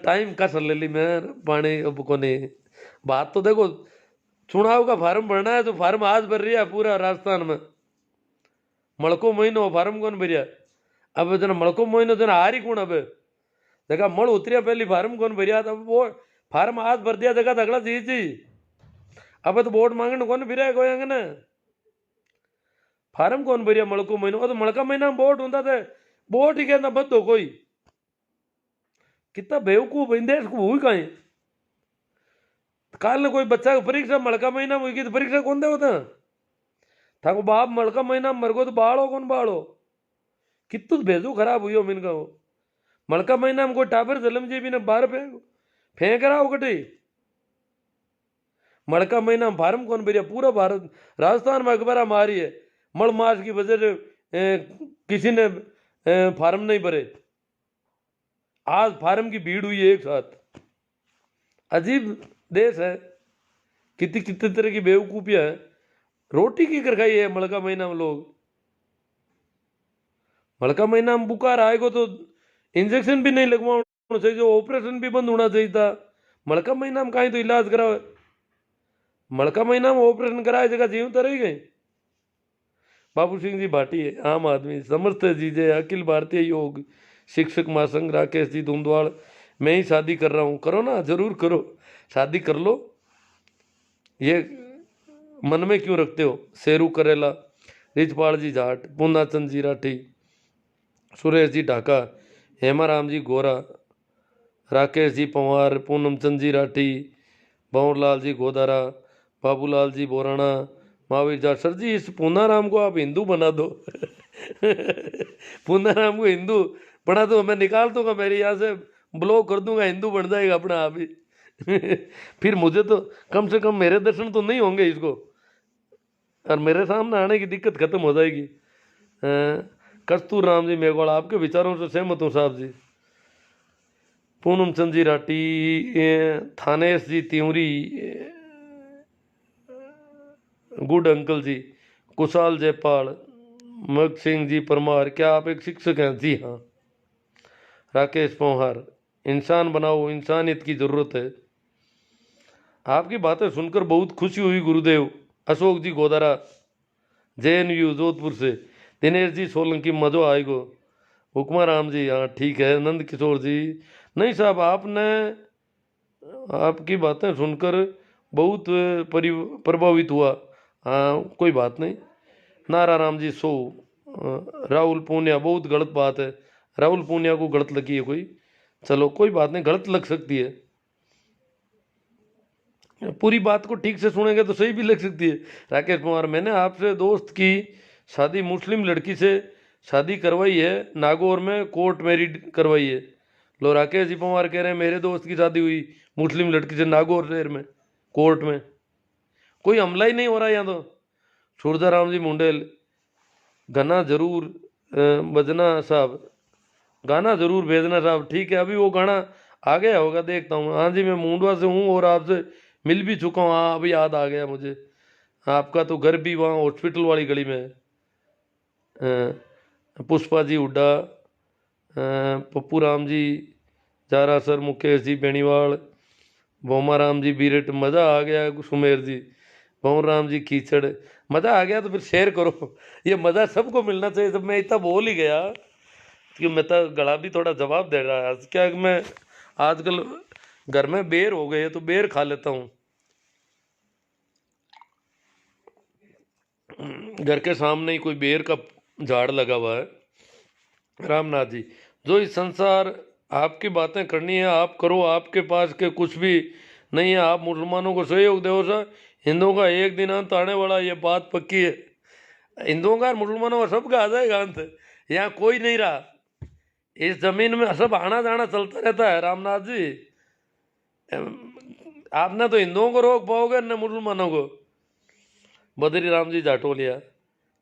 टाइम का सर ले ली मैं पानी अब को नहीं। बात तो देखो, चुनाव का फार्म भरना है तो फार्म आज भर रही है पूरा राजस्थान में। मड़को महीनो फार्म कौन भरिया? अब जना मड़को महीनो जना हारी कौन? अब देखा मड़ उतरिया पहली फार्म कौन भरिया? अब वो फार्म आज भर दिया, देखा अगला चीज जी। अब तो वोट मांगने कौन फिर कोई अंगन फार्म कौन भरिया मड़को महीनो? तो मड़का महीना में वोट होता थे, वोट ही कहना बद हो कोई। कितना बेवकूफ देश को हुई कहीं। काल ने कोई बच्चा की परीक्षा मड़का महीना में हुई तो परीक्षा कौन दे होता था को बाप मड़का महीना में मरगो तो बाड़ो कौन बाड़ो? कितु भेजो खराब हुई हो मिनका वो मड़का महीना में कोई टाबर जलम जी भी ने बाहर फेंक रहा हो कटे। मड़का महीना में फार्म कौन भरिया? पूरा भारत राजस्थान में अखबार मारी है मड़ मास की वजह से किसी ने फार्म नहीं भरे। आज फार्म की भीड़ हुई है एक साथ। अजीब देश है, कितनी कितने तरह की बेवकूफियां है। रोटी की कर खाई है मड़का महीना में लोग। मड़का महीना में बुखार आएगा तो इंजेक्शन भी नहीं लगवाना चाहिए, ऑपरेशन भी बंद होना चाहिए था। मड़का महीना में कहीं तो इलाज कराओ। मड़का महीना में ऑपरेशन कराए जगह जीव तो रही गई। बाबू सिंह जी भाटी आम आदमी समर्थ जी जय अखिल भारतीय योग शिक्षक महासंघ राकेश जी धुंधवाड़। मैं ही शादी कर रहा हूँ, करो ना, जरूर करो, शादी कर लो, ये मन में क्यों रखते हो? शेरू करेला, रिचपाल जी जाट, पूर्णाचंद जी राठी, सुरेश जी ढाका, हेमाराम जी गोरा, राकेश जी पंवार, पूनमचंद जी राठी, भंवरलाल जी गोदारा, बाबूलाल जी बोराना, महावीर जाट। सर जी इस पूनाराम को आप हिंदू बना दो पूनाराम को हिंदू बना दो, मैं निकाल दूंगा, मेरे यहाँ से ब्लॉक कर दूंगा, हिंदू बन जाएगा अपना आप ही फिर मुझे तो कम से कम मेरे दर्शन तो नहीं होंगे इसको, और मेरे सामने आने की दिक्कत खत्म हो जाएगी। कस्तूर राम जी मेघवाल, आपके विचारों से सहमत हूँ साहब जी। पूनमचंद जी राठी, थानेश जी तिवरी, गुड अंकल जी, कुशाल जयपाल, मग सिंह जी परमार, क्या आप एक शिक्षक हैं? जी हाँ। राकेश पोहार, इंसान बनाओ, इंसानियत की जरूरत है। आपकी बातें सुनकर बहुत खुशी हुई गुरुदेव। अशोक जी गोदारा, JNU जोधपुर से, दिनेश जी सोलंकी, मजो आएगो। हुक्मा राम जी, हाँ ठीक है। नंद किशोर जी, नहीं साहब आपने, आपकी बातें सुनकर बहुत प्रभावित हुआ। हाँ कोई बात नहीं। नारा राम जी सो, राहुल पूनिया, बहुत गलत बात है, राहुल पूनिया को गलत लगी है कोई, चलो कोई बात नहीं, गलत लग सकती है, पूरी बात को ठीक से सुनेंगे तो सही भी लग सकती है। राकेश कुमार, मैंने आपसे दोस्त की शादी मुस्लिम लड़की से शादी करवाई है, नागौर में कोर्ट मैरिड करवाई है। लो राकेश जी पवार कह रहे हैं मेरे दोस्त की शादी हुई मुस्लिम लड़की से नागौर शहर में कोर्ट में, कोई हमला ही नहीं हो रहा यहाँ तो। सूरदाराम जी मुंडेल, गाना जरूर बजना साहब, गाना जरूर भेजना साहब, ठीक है अभी वो गाना आ गया होगा देखता हूँ। हाँ जी मैं मुंडवा से हूँ और आपसे मिल भी चुका हूँ, हाँ अभी याद आ गया मुझे, आपका तो घर भी वहाँ हॉस्पिटल वाली गली में है। पुष्पा जी हुड्डा, पप्पू राम जी जारा सर, मुकेश जी बेनीवाल, भोमा राम जी बीरट, मज़ा आ गया। सुमेर जी, भंवर राम जी कीचड़, मज़ा आ गया तो फिर शेयर करो, ये मज़ा सबको मिलना चाहिए। जब मैं इतना बोल ही गया कि मैं तो गला भी थोड़ा जवाब दे रहा है, क्या मैं आजकल घर में बेर हो गए तो बेर खा लेता हूँ। घर के सामने ही कोई बेर का झाड़ लगा हुआ है। रामनाथ जी, जो इस संसार आपकी बातें करनी है आप करो, आपके पास के कुछ भी नहीं है, आप मुसलमानों को सहयोग दो सर, हिंदुओं का एक दिन अंत आने वाला, ये बात पक्की है। हिंदुओं का मुसलमानों का सबका आ जाएगा अंत, यहाँ कोई नहीं रहा, इस जमीन में सब आना जाना चलता रहता है। रामनाथ जी, आपने तो हिंदुओं को रोक पाओगे न मुसलमानों को। Badri Ram ji Jatoliya,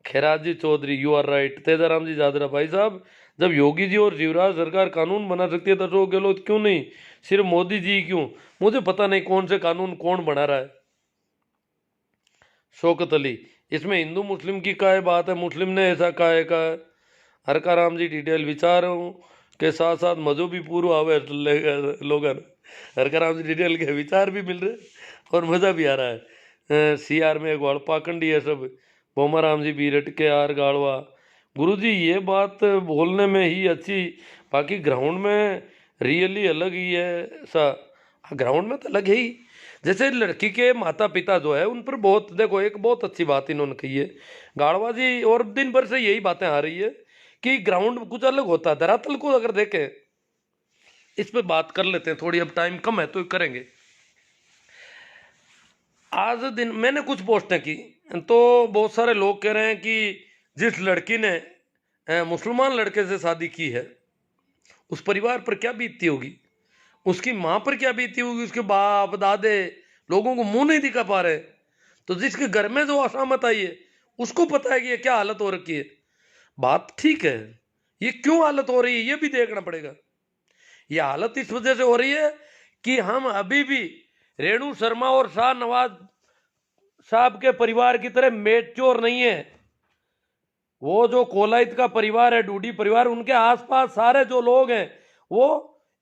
Khairaji Chaudhary, you are right. Tejaram ji Jadra, भाई साहब जब योगी जी और शिवराज सरकार कानून बना सकती है तो अशोक गहलोत क्यों नहीं, सिर्फ मोदी जी क्यों? मुझे पता नहीं कौन से कानून कौन बना रहा है। शौकत अली, इसमें हिंदू मुस्लिम की क्या बात है, मुस्लिम ने ऐसा कहा है। हरका राम जी डिटेल विचारों के साथ साथ मजहबी पूर्व आवे लोगन। हरका राम जी डिटेल के विचार भी मिल रहे और मज़ा भी आ रहा है। सी आर में गोड़ पाखंडी है सब। बोमा राम जी बीरट के आर गाड़वा। गुरु जी ये बात बोलने में ही अच्छी, बाकी ग्राउंड में रियली अलग ही है सा। ग्राउंड में तो अलग है ही। जैसे लड़की के माता पिता जो है उन पर बहुत, देखो एक बहुत अच्छी बात इन्होंने कही है गाड़वा जी, और दिन भर से यही बातें आ रही है कि ग्राउंड कुछ अलग होता है। धरातल को अगर देखें, इस पे बात कर लेते हैं थोड़ी, अब टाइम कम है तो करेंगे। आज दिन मैंने कुछ पोस्टें की तो बहुत सारे लोग कह रहे हैं कि जिस लड़की ने मुसलमान लड़के से शादी की है उस परिवार पर क्या बीतती होगी, उसकी माँ पर क्या बीती होगी, उसके बाप दादे लोगों को मुंह नहीं दिखा पा रहे। तो जिसके घर में जो असामत आई है उसको पता है कि ये क्या हालत हो रखी है। बात ठीक है, ये क्यों हालत हो रही है ये भी देखना पड़ेगा। ये हालत इस वजह से हो रही है कि हम अभी भी रेणु शर्मा और शाहनवाज साहब के परिवार की तरह मेच्योर नहीं है। वो जो कोलाइत का परिवार है, डूडी परिवार, उनके आसपास सारे जो लोग हैं वो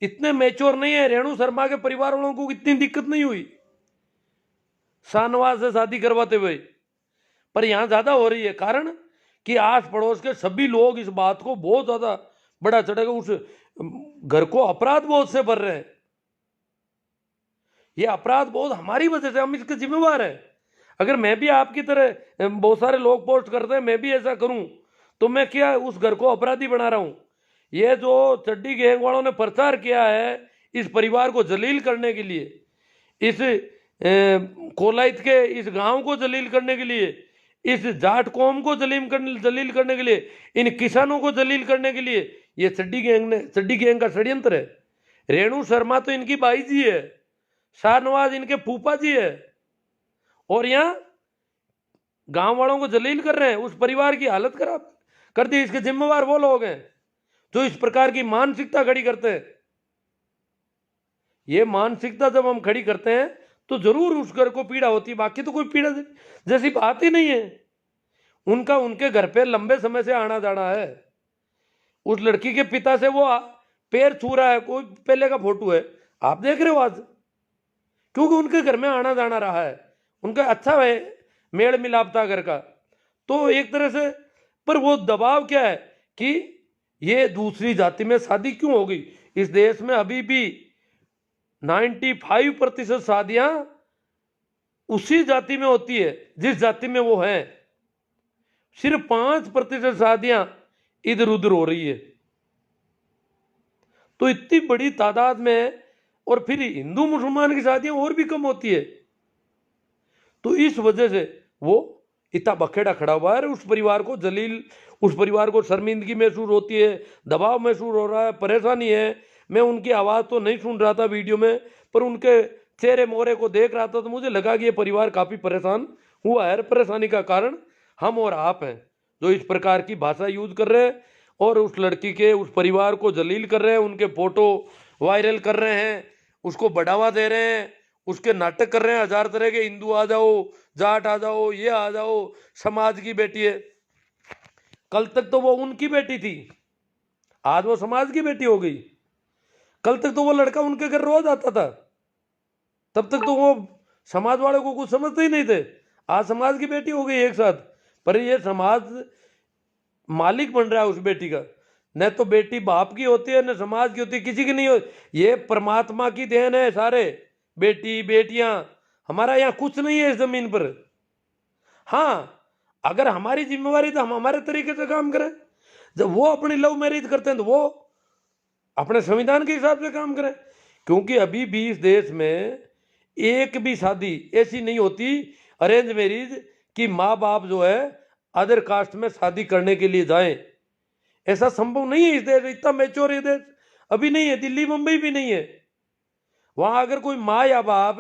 इतने मेच्योर नहीं है। रेणु शर्मा के परिवार वालों को इतनी दिक्कत नहीं हुई शाहनवाज से शादी करवाते हुए, पर यहां ज्यादा हो रही है। कारण कि आस पड़ोस के सभी लोग इस बात को बहुत ज्यादा बड़ा चढ़ेगा, उस घर को अपराध बोध से भर रहे हैं। ये अपराध बोध हमारी वजह से, हम इसके जिम्मेवार हैं। अगर मैं भी आपकी तरह, बहुत सारे लोग पोस्ट करते हैं, मैं भी ऐसा करूं तो मैं क्या उस घर को अपराधी बना रहा हूं? ये जो चड्डी गैंग वालों ने प्रचार किया है इस परिवार को जलील करने के लिए, इस कोलाइत के इस गांव को जलील करने के लिए, इस जाट कौम को जलील करने के लिए, इन किसानों को जलील करने के लिए, ये चड्डी गैंग का षड्यंत्र है। रेणु शर्मा तो इनकी बाई जी है, शाहनवाज इनके फूफा जी है, और यहां गांव वालों को जलील कर रहे हैं, उस परिवार की हालत खराब कर दी। इसके जिम्मेवार वो लोग हैं जो इस प्रकार की मानसिकता खड़ी करते हैं। ये मानसिकता जब हम खड़ी करते हैं तो जरूर उस घर को पीड़ा होती है, बाकी तो कोई पीड़ा जैसी बात ही नहीं है। उनका उनके घर पे लंबे समय से आना जाना है। उस लड़की के पिता से वो पैर छू रहा है, कोई पहले का फोटो है आप देख रहे हो आज, क्योंकि उनके घर में आना जाना रहा है, उनका अच्छा है मेल मिलाप था घर का। तो एक तरह से, पर वो दबाव क्या है कि ये दूसरी जाति में शादी क्यों हो गई। इस देश में अभी भी 95% शादियां उसी जाति में होती है जिस जाति में वो हैं। सिर्फ 5% शादियां इधर उधर हो रही है। तो इतनी बड़ी तादाद में, और फिर हिंदू मुसलमान की शादियां और भी कम होती है। तो इस वजह से वो इतना बखेड़ा खड़ा हुआ है। उस परिवार को जलील, उस परिवार को शर्मिंदगी महसूस होती है, दबाव महसूस हो रहा है, परेशानी है। मैं उनकी आवाज़ तो नहीं सुन रहा था वीडियो में, पर उनके चेहरे मोहरे को देख रहा था तो मुझे लगा कि ये परिवार काफ़ी परेशान हुआ है। परेशानी का कारण हम और आप हैं जो इस प्रकार की भाषा यूज कर रहे हैं और उस लड़की के, उस परिवार को जलील कर रहे हैं, उनके फोटो वायरल कर रहे हैं, उसको बढ़ावा दे रहे हैं, उसके नाटक कर रहे हैं हजार तरह के, हिंदू आ जाओ, जाट आ जाओ, ये आ जाओ, समाज की बेटी है। कल तक तो वो उनकी बेटी थी, आज वो समाज की बेटी हो गई। कल तक तो वो लड़का उनके घर रोज आता था, तब तक तो वो समाज वालों को कुछ समझते ही नहीं थे। आज समाज की बेटी हो गई एक साथ, पर ये समाज मालिक बन रहा है उस बेटी का। न तो बेटी बाप की होती है, न समाज की होती है, किसी की नहीं होती। ये परमात्मा की देन है सारे, बेटी बेटियां। हमारा यहाँ कुछ नहीं है इस जमीन पर। हाँ, अगर हमारी जिम्मेवारी तो हम हमारे तरीके से काम करें। जब वो अपनी लव मैरिज करते हैं तो वो अपने संविधान के हिसाब से काम करें, क्योंकि अभी भी इस देश में एक भी शादी ऐसी नहीं होती अरेंज मैरिज कि माँ बाप जो है अदर कास्ट में शादी करने के लिए जाएं। ऐसा संभव नहीं है इस देश, इतना मैच्योर ये देश अभी नहीं है। दिल्ली मुंबई भी नहीं है। वहां अगर कोई माँ या बाप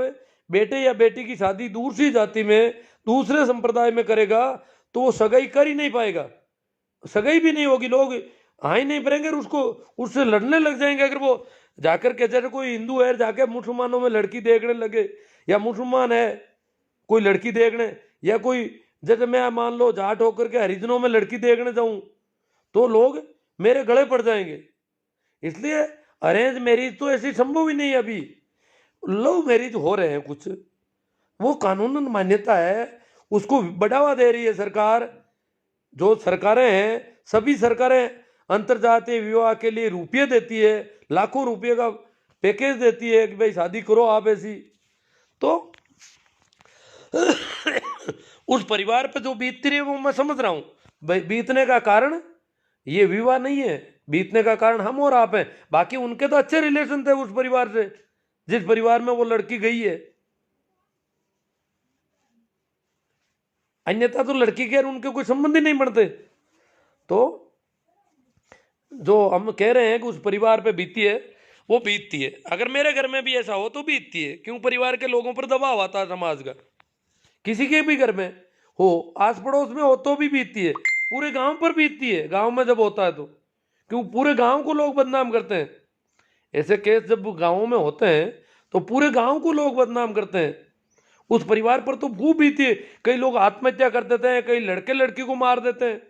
बेटे या बेटी की शादी दूसरी जाति में, दूसरे संप्रदाय में करेगा तो वो सगाई कर ही नहीं पाएगा, सगाई भी नहीं होगी, लोग हाँ ही नहीं करेंगे, उसको उससे लड़ने लग जाएंगे। अगर वो जाकर के, जैसे कोई हिंदू है जाके मुसलमानों में लड़की देखने लगे, या मुसलमान है कोई लड़की देखने, या कोई जैसे मैं मान लो जाट होकर के हरिजनों में लड़की देखने जाऊं, तो लोग मेरे गले पड़ जाएंगे। इसलिए अरेंज मैरिज तो ऐसी संभव ही नहीं है। अभी लव मैरिज हो रहे हैं कुछ, वो कानूनन मान्यता है, उसको बढ़ावा दे रही है सरकार। जो सरकारें हैं, सभी सरकारें अंतरजातीय विवाह के लिए रुपये देती है, लाखों रुपये का पैकेज देती है कि भाई शादी करो आप ऐसी। तो उस परिवार पे जो बीतती रही है वो मैं समझ रहा हूं भाई। बीतने का कारण ये विवाह नहीं है, बीतने का कारण हम और आप हैं। बाकी उनके तो अच्छे रिलेशन थे उस परिवार से, जिस परिवार में वो लड़की गई है। अन्यथा तो लड़की के और उनके कोई संबंध ही नहीं बनते। तो जो हम कह रहे हैं कि उस परिवार पे बीती है, वो बीतती है। अगर मेरे घर में भी ऐसा हो तो बीतती है। क्यों? परिवार के लोगों पर दबाव आता है समाज का। किसी के भी घर में हो, आस पड़ोस में हो तो भी बीतती है। पूरे गांव पर बीतती है, गांव में जब होता है तो। क्यों? पूरे गांव को लोग बदनाम करते हैं। ऐसे केस जब गांवों में होते हैं तो पूरे गांव को लोग बदनाम करते हैं। उस परिवार पर तो खूब बीती है। कई लोग आत्महत्या कर देते हैं, कई लड़के लड़की को मार देते हैं।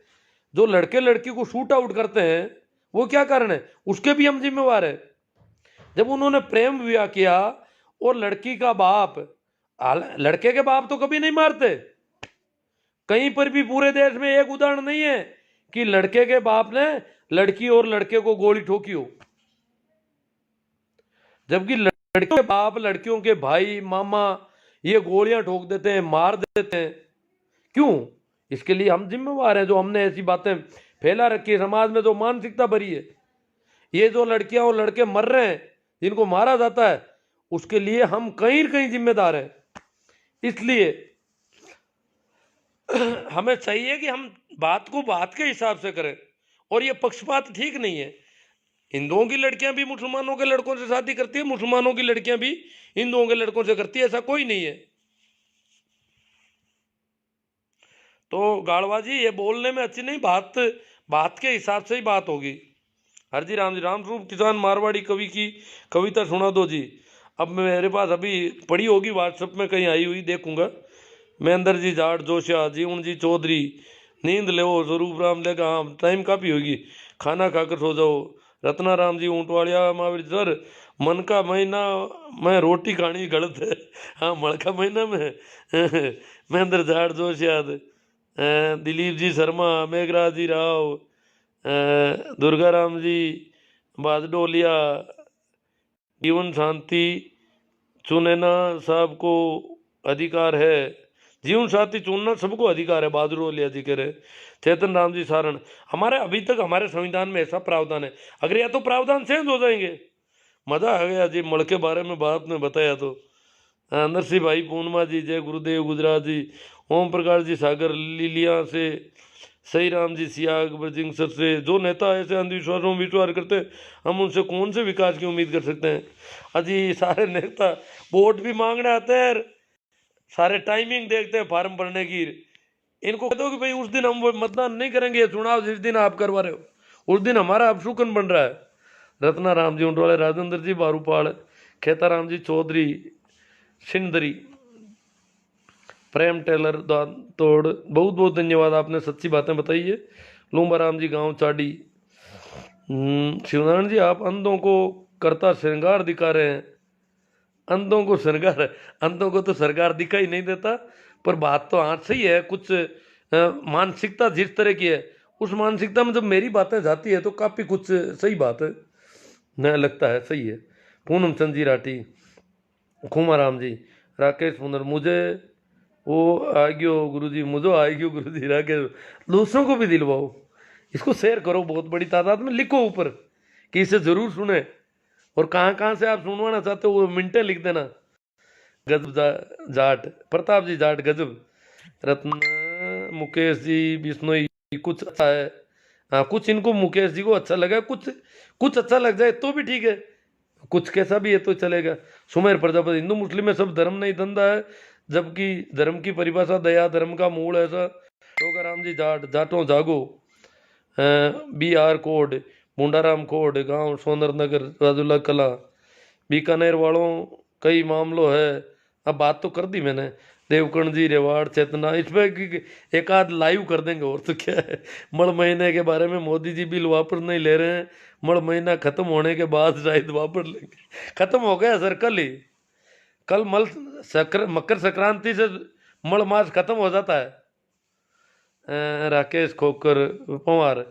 जो लड़के लड़की को शूट आउट करते हैं वो क्या कारण है? उसके भी हम जिम्मेवार है। जब उन्होंने प्रेम विवाह किया और लड़की का बाप, लड़के के बाप तो कभी नहीं मारते। कहीं पर भी पूरे देश में एक उदाहरण नहीं है कि लड़के के बाप ने लड़की और लड़के को गोली ठोकी हो। जबकि लड़के के बाप लड़कियों के भाई मामा ये गोलियां ठोक देते हैं, मार देते हैं। क्यों? इसके लिए हम जिम्मेवार हैं, जो हमने ऐसी बातें फैला रखी है समाज में, जो मानसिकता भरी है। ये जो लड़कियां और लड़के मर रहे हैं, जिनको मारा जाता है, उसके लिए हम कहीं कहीं जिम्मेदार हैं। इसलिए हमें चाहिए कि हम बात को बात के हिसाब से करें। और ये पक्षपात ठीक नहीं है। हिंदुओं की लड़कियां भी मुसलमानों के लड़कों से शादी करती है, मुसलमानों की लड़कियां भी हिंदुओं के लड़कों से करती है, ऐसा कोई नहीं है। तो गाड़वाजी ये बोलने में अच्छी नहीं, बात बात के हिसाब से ही बात होगी। हरजी राम जी, राम स्वरूप किसान मारवाड़ी कवि की कविता सुना दो जी। अब मेरे पास अभी पड़ी होगी व्हाट्सएप में कहीं आई हुई, देखूंगा। महेंद्र जी जाट जोशिया, जीवन जी चौधरी, नींद ले स्वरूप राम लेगा, हाँ टाइम काफ़ी होगी, खाना खाकर सो जाओ। रत्ना राम जी ऊंटवाड़िया, महावीर सर मन का महीना में रोटी खानी गलत है। हाँ, मल का महीना में महेंद्र जाट जोशिया, दिलीप जी शर्मा, मेघराज जी राव, दुर्गा राम जी बादडोलिया, जीवन शांति चुनना सबको अधिकार है। जीवन साथी चुनना सबको अधिकार है, बहादुर जी कह रहे। चेतन राम जी सारण, हमारे अभी तक हमारे संविधान में ऐसा प्रावधान है। अगर या तो प्रावधान चेंज हो जाएंगे, मजा आ गया जी मल के बारे में बात में बताया तो। नरसिंह भाई पूर्णिमा जी, जय गुरुदेव गुजरात जी, ओम प्रकाश जी सागर लीलिया से, सही राम जी सियाग ब्रजिंग सर से। जो नेता ऐसे अंधविश्वासों में विश्वास करते हैं, हम उनसे कौन से विकास की उम्मीद कर सकते हैं? अजी सारे नेता वोट भी मांगने आते हैं, सारे टाइमिंग देखते हैं फार्म भरने की। इनको कह दो कि भाई उस दिन हम मतदान नहीं करेंगे, चुनाव जिस दिन आप करवा रहे हो उस दिन हमारा अपशुकन बन रहा है। रत्ना राम जी ऊंटवाड़े, राजेंद्र जी बारूपाड़, खेताराम जी चौधरी सिंदरी, प्रेम टेलर तोड़, बहुत बहुत धन्यवाद, आपने सच्ची बातें बताई है। लूम्बा राम जी गांव चाडी, शिवनारायण जी आप अंधों को करता श्रृंगार दिखा रहे हैं। अंधों को श्रृंगार, अंधों को तो सरकार दिखाई नहीं देता, पर बात तो आज सही है। कुछ मानसिकता जिस तरह की है, उस मानसिकता में जब मेरी बातें जाती है तो काफ़ी कुछ सही बात है, न लगता है सही है। पूनम चंद जी राठी, खुमा राम जी, राकेश पुनर, मुझे वो आ गयो गुरु जी, मुझे आ गयो गुरु जी। राकेश, दूसरों को भी दिलवाओ, इसको शेयर करो बहुत बड़ी तादाद में, लिखो ऊपर कि इसे जरूर सुने। और कहाँ कहाँ से आप सुनवाना चाहते हो वो मिनटें लिख देना। गजब जाट, प्रताप जी जाट गजब, रत्न मुकेश जी बिश्नोई, कुछ अच्छा है। हाँ, कुछ इनको मुकेश जी को अच्छा लगा, कुछ कुछ अच्छा लग जाए तो भी ठीक है, कुछ कैसा भी है तो चलेगा। सुमेर प्रजापति, हिंदू मुस्लिम में सब धर्म नहीं धंधा है, जबकि धर्म की परिभाषा दया धर्म का मूल ऐसा शोकाराम जी जाट जाटों जागो BR कोड मुंडाराम कोड गांव सोनर नगर राजुला कला बीकानेर वालों कई मामलों है। अब बात तो कर दी मैंने। देवकर्ण जी रेवाड़ चेतना इसमें एक आध लाइव कर देंगे और तो क्या है। मई महीने के बारे में मोदी जी बिल वापस नहीं ले रहे हैं। मई महीना खत्म होने के बाद शायद वापस लेंगे। खत्म हो गया सर कल ही। कल मकर संक्रांति से मल मास खत्म हो जाता है। राकेश खोकर पवार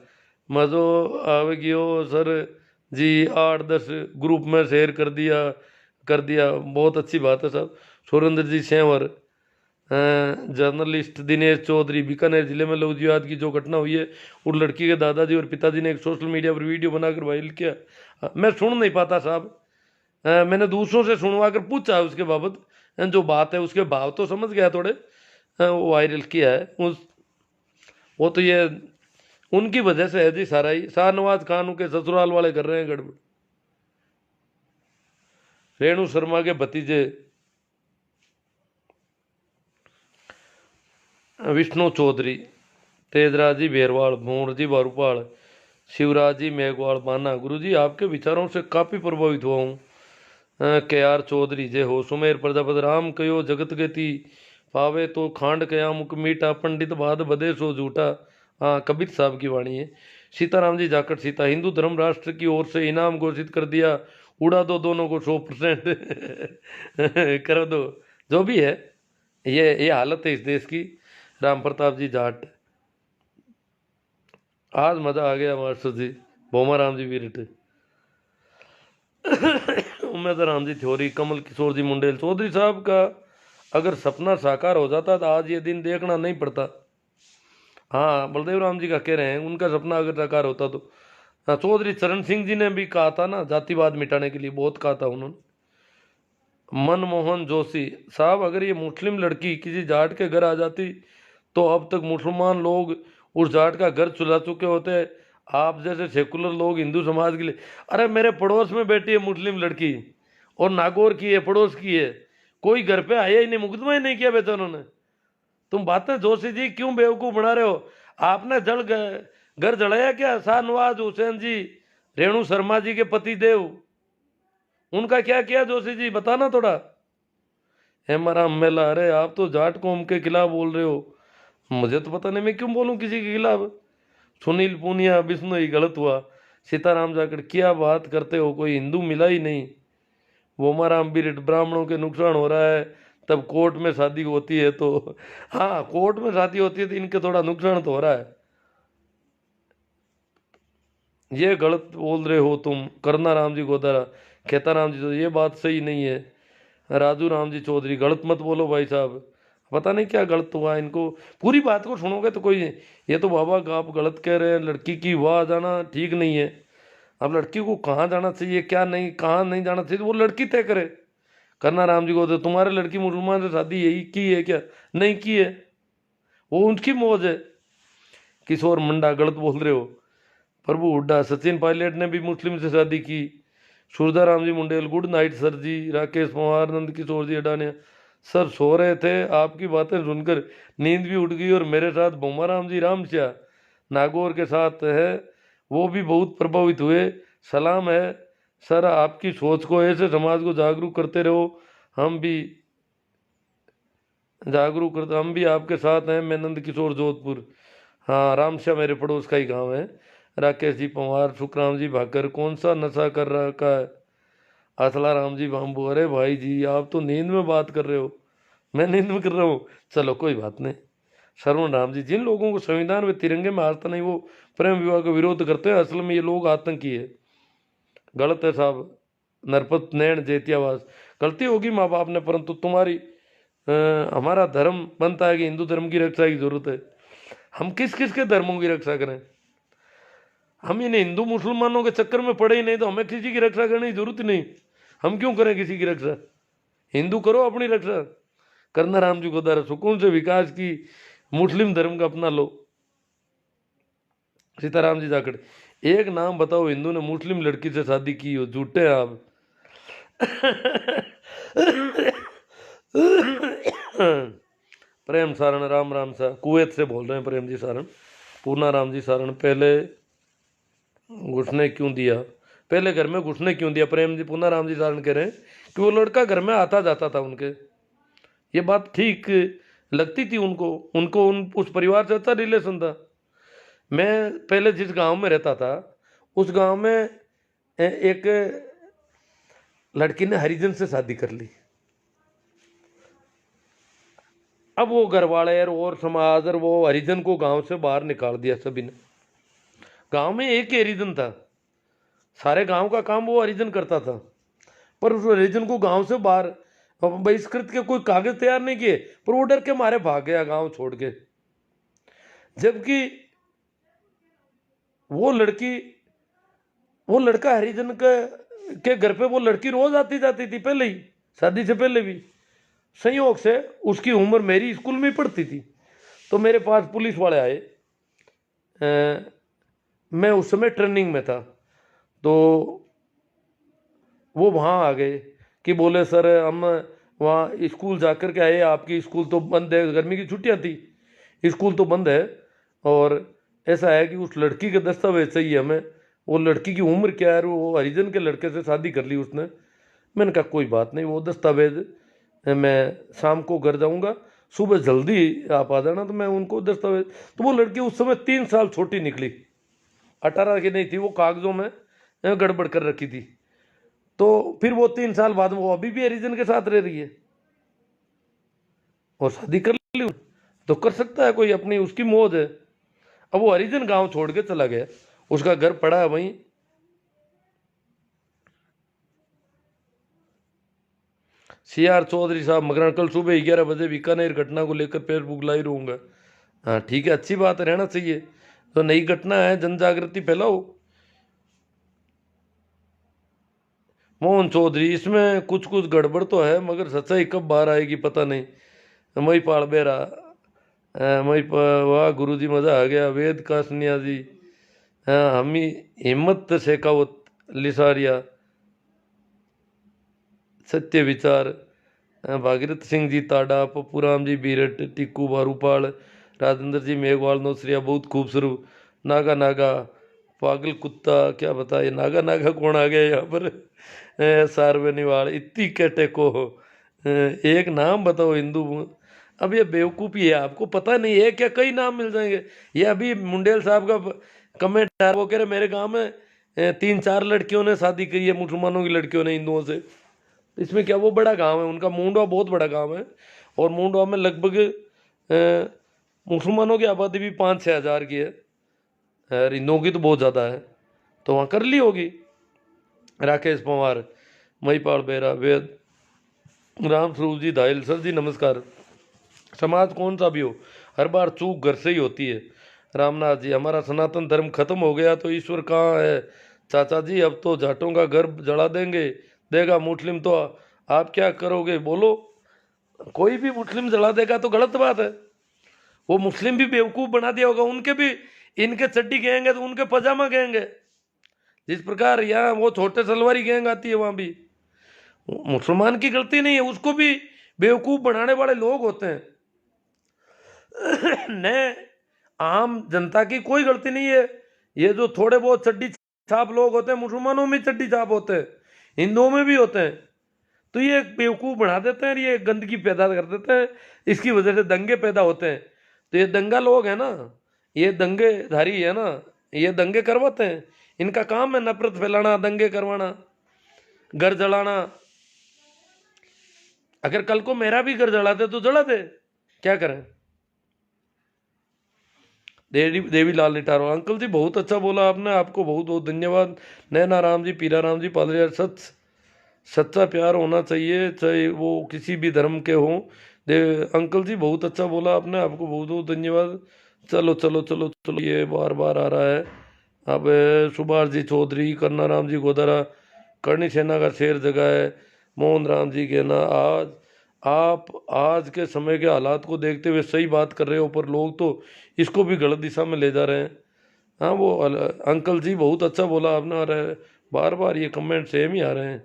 मजो आवे गियो सर जी 8-10 ग्रुप में शेयर कर दिया बहुत अच्छी बात है साहब। सुरेंद्र जी सेंवर जर्नलिस्ट दिनेश चौधरी बीकानेर जिले में लव जिहाद की जो घटना हुई है उस लड़की के दादाजी और पिताजी ने एक सोशल मीडिया पर वीडियो बनाकर वायरल किया। मैं सुन नहीं पाता साहब। मैंने दूसरों से सुनवा कर पूछा उसके बाबत जो बात है उसके भाव तो समझ गया थोड़े। वो वायरल किया है वो तो ये उनकी वजह से है जी सारा ही। शाहनवाज खान के ससुराल वाले कर रहे हैं गड़बड़। रेणु शर्मा के भतीजे विष्णु चौधरी तेजराज जी बेरवाल मोहन जी बारूपाल शिवराज जी मेघवाल बाना गुरु जी आपके विचारों से काफ़ी प्रभावित हुआ हूँ। KR चौधरी जय हो सुमेर प्रजापति राम कयो जगत गति पावे तो खांड कया मुख मीठा पंडित बाद बदे सो झूठा। हाँ कबीर साहब की वाणी है। सीताराम जी जाकट सीता हिंदू धर्म राष्ट्र की ओर से इनाम घोषित कर दिया उड़ा दो दोनों को 100% कर दो जो भी है। ये हालत है इस देश की। राम प्रताप जी जाट आज मजा आ गया मास्टर जी। भोमा राम जी वीरट उम्मीद राम जी थ्योरी कमल किशोर जी मुंडेल चौधरी साहब का अगर सपना साकार हो जाता तो आज ये दिन देखना नहीं पड़ता। हाँ बलदेव राम जी का कह रहे हैं उनका सपना अगर साकार होता तो। हाँ चौधरी चरण सिंह जी ने भी कहा था ना जातिवाद मिटाने के लिए बहुत कहा था उन्होंने। मनमोहन जोशी साहब अगर ये मुस्लिम लड़की किसी जाट के घर आ जाती तो अब तक मुसलमान लोग उस जाट का घर चुरा चुके होते। आप जैसे सेकुलर लोग हिंदू समाज के लिए। अरे मेरे पड़ोस में बैठी है मुस्लिम लड़की और नागौर की है पड़ोस की है कोई घर पे आया ही नहीं मुकदमा ही नहीं किया बेटा उन्होंने। तुम बातें जोशी जी क्यों बेवकूफ़ बना रहे हो। आपने घर जलाया क्या। शाहनवाज हुसैन जी रेणु शर्मा जी के पति देव उनका क्या किया जोशी जी बताना थोड़ा। हेमाराम मेला अरे आप तो जाट कौम के खिलाफ बोल रहे हो। मुझे तो पता नहीं मैं क्यों बोलूं किसी के खिलाफ। सुनील पूनिया बिश्नोई गलत हुआ। सीताराम जाकर क्या बात करते हो कोई हिंदू मिला ही नहीं। वोमाराम बिरट ब्राह्मणों के नुकसान हो रहा है तब कोर्ट में शादी होती है तो। हाँ कोर्ट में शादी होती है तो इनके थोड़ा नुकसान तो हो रहा है। ये गलत बोल रहे हो तुम करना राम जी गोदारा खेता राम जी तो ये बात सही नहीं है। राजू राम जी चौधरी गलत मत बोलो भाई साहब। पता नहीं क्या गलत हुआ इनको। पूरी बात को सुनोगे तो कोई ये तो बाबा आप गलत कह रहे हैं लड़की की वहाँ जाना ठीक नहीं है। अब लड़की को कहाँ जाना चाहिए क्या नहीं कहाँ नहीं जाना चाहिए वो लड़की तय करे। करना राम जी को तो तुम्हारे लड़की मुसलमान से शादी यही की है क्या नहीं की है वो उनकी मौज है। किशोर मुंडा गलत बोल रहे हो। प्रभु हुड्डा सचिन पायलट ने भी मुस्लिम से शादी की। Surda Ram ji Mundell good night sir जी। राकेश पवार नंद किशोर जी अडानिया सर सो रहे थे आपकी बातें सुनकर नींद भी उठ गई और मेरे साथ भोमाराम जी रामश्या नागौर के साथ है वो भी बहुत प्रभावित हुए। सलाम है सर आपकी सोच को ऐसे समाज को जागरूक करते रहो हम भी आपके साथ हैं। मैं नंद किशोर जोधपुर। हाँ रामश्या मेरे पड़ोस का ही गांव है। राकेश जी पवार सुखराम जी भाकर कौन सा नशा कर रखा है। असला राम जी बाम्बू अरे भाई जी आप तो नींद में बात कर रहे हो। मैं नींद में कर रहा हूँ चलो कोई बात नहीं। शरवण राम जी जिन लोगों को संविधान में तिरंगे में आता नहीं वो प्रेम विवाह का विरोध करते हैं असल में ये लोग आतंकी है। गलत है साहब। नरपत नैन जैतियावास गलती होगी माँ बाप ने परंतु तुम्हारी हमारा धर्म बनता है कि हिंदू धर्म की रक्षा की जरूरत है। हम किस किस के धर्मों की रक्षा करें। हम इन हिंदू मुसलमानों के चक्कर में पड़े ही नहीं तो हमें किसी की रक्षा करने की जरूरत ही नहीं। हम क्यों करें किसी की रक्षा। हिंदू करो अपनी रक्षा। करना राम जी को द्वारा सुकून से विकास की मुस्लिम धर्म का अपना लो। सीताराम जी जाकड़ एक नाम बताओ हिंदू ने मुस्लिम लड़की से शादी की हो। झूठे हैं आप। प्रेम सारण राम राम सा कुवैत से बोल रहे हैं प्रेम जी सारण। पूना राम जी सारण, पहले घुसने क्यों दिया, पहले घर में घुसने क्यों दिया, प्रेम जी पूना राम जी सारण कह रहे हैं कि वो लड़का घर में आता जाता था उनके। ये बात ठीक लगती थी उनको, उनको उस परिवार से अच्छा रिलेशन था। मैं पहले जिस गांव में रहता था उस गांव में एक लड़की ने हरिजन से शादी कर ली। अब वो घर वाले और समाज और वो हरिजन को गांव से बाहर निकाल दिया सभी ने। गांव में एक ही हरिजन था, सारे गांव का काम वो हरिजन करता था, पर उस हरिजन को गांव से बाहर बहिष्कृत के कोई कागज तैयार नहीं किए, पर वो डर के मारे भाग गया गांव छोड़ के। जबकि वो लड़की, वो लड़का हरिजन के घर पे वो लड़की रोज आती जाती थी, पहले ही शादी से पहले भी। संयोग से उसकी उम्र मेरी स्कूल में ही पढ़ती थी, तो मेरे पास पुलिस वाले आए। मैं उस समय ट्रेनिंग में था, तो वो वहाँ आ गए कि बोले सर हम वहाँ स्कूल जा कर के आए, आपकी स्कूल तो बंद है, गर्मी की छुट्टियाँ थी, स्कूल तो बंद है, और ऐसा है कि उस लड़की के दस्तावेज चाहिए हमें। वो लड़की की उम्र क्या है, वो हरिजन के लड़के से शादी कर ली उसने। मैंने कहा कोई बात नहीं, वो दस्तावेज मैं शाम को घर जाऊंगा, सुबह जल्दी आप आ जाना, तो मैं उनको दस्तावेज। तो वो लड़की उस समय 3 साल छोटी निकली, 18 की नहीं थी, वो कागजों में गड़बड़ कर रखी थी। तो फिर वो 3 साल बाद वो अभी भी हरिजन के साथ रह रही है और शादी कर ली, तो कर सकता है कोई, अपनी उसकी मौज है। अब वो हरिजन गांव छोड़ के चला गया, उसका घर पड़ा है वहीं। CR चौधरी साहब मकरान, कल सुबह 11 बजे बीकानेर घटना को लेकर फेसबुक लाइव रहूंगा। हाँ ठीक है, अच्छी बात है, रहना चाहिए। तो नई घटना है, जन जागृति फैलाओ। मोहन चौधरी, इसमें कुछ कुछ गड़बड़ तो है, मगर सच्चाई कब बाहर आएगी पता नहीं। मई पाल बेरा, वाह गुरु जी मजा आ गया। वेद का सन्यासी, हाँ हमी हिम्मत शेखावत लिसारिया, सत्य विचार, भागीरथ सिंह जी ताडा, पप्पू राम जी बीरट, टिक्कू बारूपाल, राजेंद्र जी मेघवाल नौसरिया, बहुत खूबसूरत। नागा नागा, पागल कुत्ता, क्या बताए नागा नागा कौन आ गया यहाँ पर। सारवेनीवाल, इतनी कैटे को एक नाम बताओ हिंदू। अब ये बेवकूफ़ी है, आपको पता नहीं है क्या, कई नाम मिल जाएंगे। ये अभी मुंडेल साहब का कमेंट है, वो कह रहे मेरे गांव में 3-4 लड़कियों ने शादी की है, मुसलमानों की लड़कियों ने हिंदुओं से। इसमें क्या, वो बड़ा गांव है उनका, मुंडवा बहुत बड़ा गांव है, और मुंडवा में लगभग मुसलमानों की आबादी भी 5-6 हज़ार की है, और हिंदुओं की तो बहुत ज़्यादा है, तो वहाँ कर ली होगी। राकेश पवार, महीपाल बेरा, वेद राम स्वरूप जी धायल, सर जी नमस्कार। समाज कौन सा भी हो, हर बार चूक घर से ही होती है। रामनाथ जी, हमारा सनातन धर्म खत्म हो गया तो ईश्वर कहाँ है चाचा जी, अब तो जाटों का घर जला देंगे, देगा मुस्लिम तो आप क्या करोगे बोलो। कोई भी मुस्लिम जला देगा तो गलत बात है, वो मुस्लिम भी बेवकूफ़ बना दिया होगा, उनके भी इनके चड्डी गएंगे तो उनके पजामा गएंगे। जिस प्रकार यहाँ वो छोटे सलवारी गैंग आती है, वहाँ भी मुसलमान की गलती नहीं है, उसको भी बेवकूफ़ बनाने वाले लोग होते हैं। न आम जनता की कोई गलती नहीं है। ये जो थोड़े बहुत चड्डी छाप लोग होते हैं, मुसलमानों में चड्डी छाप होते हैं, हिंदुओं में भी होते हैं, तो ये बेवकूफ़ बना देते हैं, ये गंदगी पैदा कर देते हैं, इसकी वजह से दंगे पैदा होते हैं। तो ये दंगा लोग हैं ना, ये दंगेधारी है ना, ये दंगे करवाते हैं, इनका काम है नफरत फैलाना, दंगे करवाना, घर जलाना। अगर कल को मेरा भी घर जला दे तो जला दे, क्या करें। देवी लाल निटारो, अंकल जी बहुत अच्छा बोला आपने, आपको बहुत बहुत धन्यवाद। नैना राम जी, पीरा राम जी, पालरिया, सच्चा प्यार होना चाहिए, चाहे वो किसी भी धर्म के हों। अंकल जी बहुत अच्छा बोला आपने, आपको बहुत बहुत धन्यवाद। चलो चलो चलो चलो, ये बार बार आ रहा है। अब सुभाष जी चौधरी, कन्ना राम जी गोदारा, करणी सेना का शेर जगह है, मोहन राम जी कहना, आप आज के समय के हालात को देखते हुए सही बात कर रहे हो, पर लोग तो इसको भी गलत दिशा में ले जा रहे हैं। हाँ वो अंकल जी बहुत अच्छा बोला आपने, आ रहा है बार बार ये कमेंट सेम ही आ रहे हैं।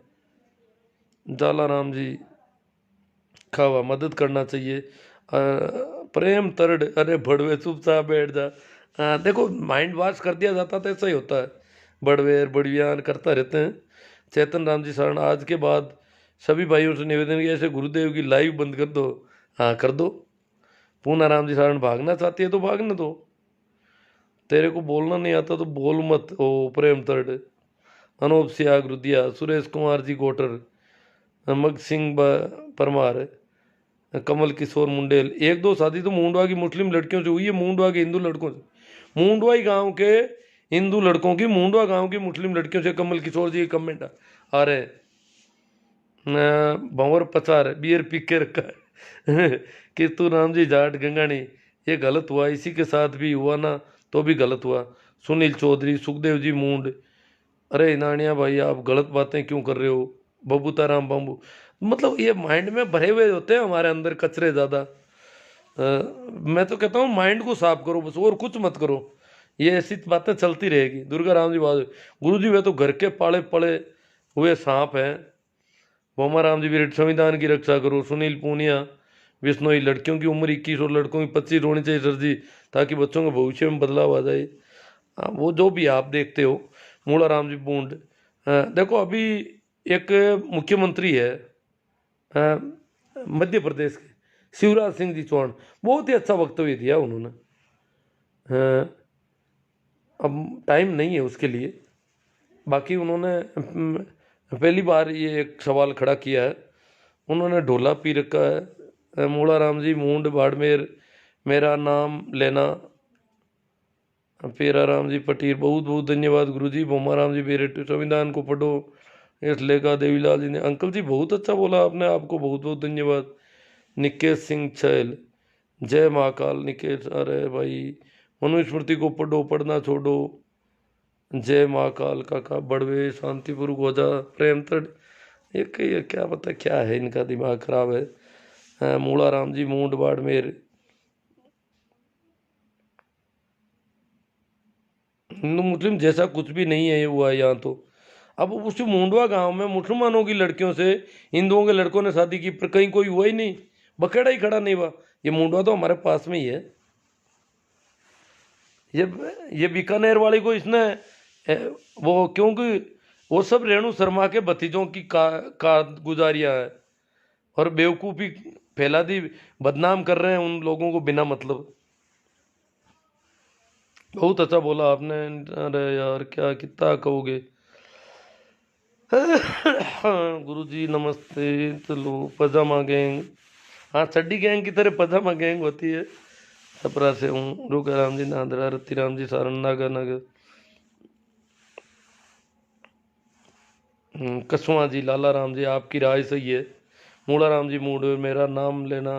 जाला राम जी, खावा मदद करना चाहिए। प्रेम तरड, अरे बड़वे चुपचाप बैठ जा। देखो माइंड वॉश कर दिया जाता तो ऐसा ही होता है, बड़वेर बड़वियान करता रहते हैं। चेतन राम जी शरण, आज के बाद सभी भाइयों से निवेदन किया ऐसे गुरुदेव की लाइव बंद कर दो। हाँ कर दो। पूना राम जी शरण, भागना चाहती है तो भागने दो, तेरे को बोलना नहीं आता तो बोल मत। ओ प्रेम तरड, अनूप सियाग रुदिया, सुरेश कुमार जी गोटर, मग सिंह परमार, कमल किशोर मुंडेल। एक दो शादी तो मुंडवा की मुस्लिम लड़कियों से हुई है, मुंडवा के हिंदू लड़कों से, मुंडवाई गांव के हिंदू लड़कों की मुंडवा गांव की मुस्लिम लड़कियों से। कमल किशोर जी कमेंट आ रहे, भंवर पचार बियर पी के रखा है कि तू राम जी जाट गंगानी, ये गलत हुआ, इसी के साथ भी हुआ ना तो भी गलत हुआ। सुनील चौधरी, सुखदेव जी मूंड, अरे इनानिया भाई आप गलत बातें क्यों कर रहे हो। बबूता राम बम्बू, मतलब ये माइंड में भरे हुए होते हैं हमारे अंदर कचरे ज़्यादा। मैं तो कहता हूँ माइंड को साफ करो बस, और कुछ मत करो, ये ऐसी बातें चलती रहेगी। दुर्गा राम जी बात, गुरु जी वे तो घर के पाले पड़े हुए सांप हैं। बोमा राम जी भी, संविधान की रक्षा करो। सुनील पूनिया बिश्नोई, लड़कियों की उम्र 21 और लड़कों की 25 होनी चाहिए सर जी, ताकि बच्चों के भविष्य में बदलाव आ जाए। हाँ वो जो भी आप देखते हो। मूला राम जी बूंद, देखो अभी एक मुख्यमंत्री है मध्य प्रदेश के, शिवराज सिंह जी चौहान, बहुत ही अच्छा वक्तव्य दिया उन्होंने। अब टाइम नहीं है उसके लिए, बाकी उन्होंने पहली बार ये एक सवाल खड़ा किया है। उन्होंने ढोला पी रखा है। मूला राम जी मूंड बाड़मेर, मेरा नाम लेना। पेरा राम जी पटीर, बहुत बहुत धन्यवाद गुरु जी। बोमा राम जी बेरेट, संविधान को पढ़ो, इस लेखा देवीलाल जी ने, अंकल जी बहुत अच्छा बोला आपने, आपको बहुत बहुत धन्यवाद। निकेश सिंह छैल, जय महाकाल निकेश, अरे भाई मनुस्मृति को पढ़ो, पढ़ना छोड़ो, जय महाकाल काका। बड़वे शांतिपुर गोजा, प्रेम तड़, ये क्या पता क्या है, इनका दिमाग खराब है। मूला राम जी मूंड बाड़मेर, हिंदू मुस्लिम जैसा कुछ भी नहीं है ये हुआ है यहाँ तो। अब उस मुंडवा गांव में मुसलमानों की लड़कियों से हिंदुओं के लड़कों ने शादी की, पर कहीं कोई हुआ ही नहीं, बखेड़ा ही खड़ा नहीं हुआ। ये मुंडवा तो हमारे पास में ही है। ये बीकानेर वाली को इसने वो, क्योंकि वो सब रेणु शर्मा के भतीजों की का गुजारिया है, और बेवकूफ़ी फैला दी, बदनाम कर रहे हैं उन लोगों को बिना मतलब। बहुत अच्छा बोला आपने। अरे यार क्या कितना कहोगे। गुरु जी नमस्ते। चलो पजामा गैंग, हाँ चड्डी गैंग की तरह पजामा गैंग होती है। छपरा से हूँ। रुका राम जी नांदरा, रत्ती राम जी सारण, नागा नगर, कसवा जी, लाला राम जी आपकी राय सही है। मूला राम जी मूड, मेरा नाम लेना,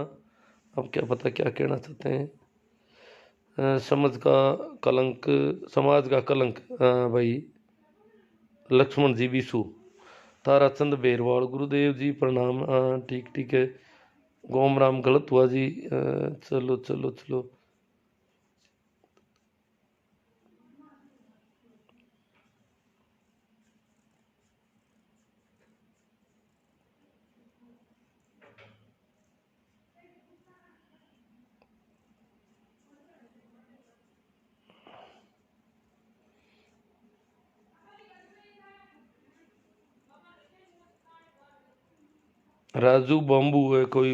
अब क्या पता क्या कहना चाहते हैं। समझ का कलंक, समाज का कलंक, भाई लक्ष्मण जी विशु, ताराचंद बेरवाल, गुरुदेव जी प्रणाम। ठीक ठीक है। गोम राम गलत हुआ जी। चलो चलो चलो। राजू बम्बू है कोई,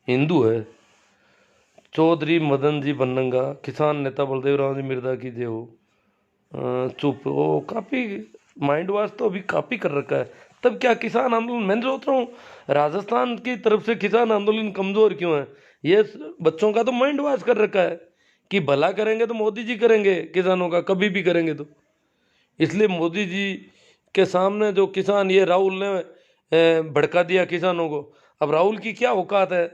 हिंदू है। चौधरी मदन जी बनंगा, किसान नेता बलदेव राम जी मिर्दा की जय हो। चुप, वो काफ़ी माइंड वॉश तो अभी काफ़ी कर रखा है। तब क्या किसान आंदोलन, मैं सोच रहा हूँ राजस्थान की तरफ से किसान आंदोलन कमज़ोर क्यों है। ये बच्चों का तो माइंड वॉश कर रखा है कि भला करेंगे तो मोदी जी करेंगे किसानों का, कभी भी करेंगे तो। इसलिए मोदी जी के सामने जो किसान, ये राहुल ने भड़का दिया किसानों को। अब राहुल की क्या औकात है,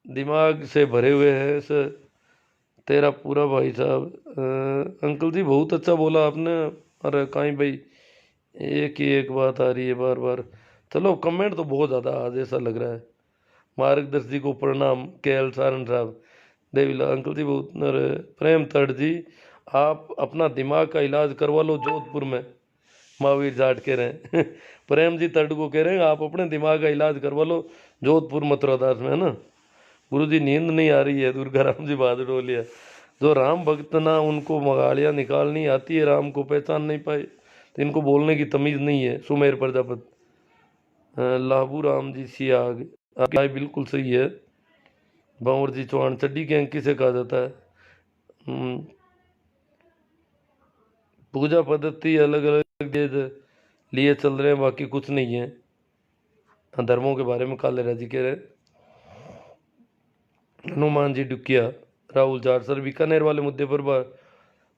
दिमाग से भरे हुए हैं सर। तेरा पूरा भाई साहब, अंकल जी बहुत अच्छा बोला आपने। अरे काई भाई, एक ही एक बात आ रही है बार बार। चलो कमेंट तो बहुत ज़्यादा आज ऐसा लग रहा है। मार्गदर्शी को प्रणाम, के एल सारन साहब, देवीला अंकल जी बहुत। अरे प्रेम तट जी, आप अपना दिमाग का इलाज करवा लो जोधपुर में, महावीर जाट कह रहे हैं प्रेम जी तर्ड को कह रहे हैं आप अपने दिमाग का इलाज करवा लो जोधपुर मथुरा दास में, है ना। गुरु जी नींद नहीं आ रही है, दुर्गा राम जी बहादुर डोलिया। जो राम भक्त ना उनको मगाड़ियाँ निकालनी आती है, राम को पहचान नहीं पाए तो इनको बोलने की तमीज़ नहीं है। सुमेर प्रजापति लाबू राम जी सियाग आपकी बिल्कुल सही है। बावर जी चौहान चड्डी के अंक किसे कहा जाता है? पूजा पद्धति अलग अलग लिए चल रहे हैं, बाकी कुछ नहीं है। धर्मों के बारे में काले राजी कह रहे। हनुमान जी डुकिया राहुल जाट सर बीकानेर वाले मुद्दे पर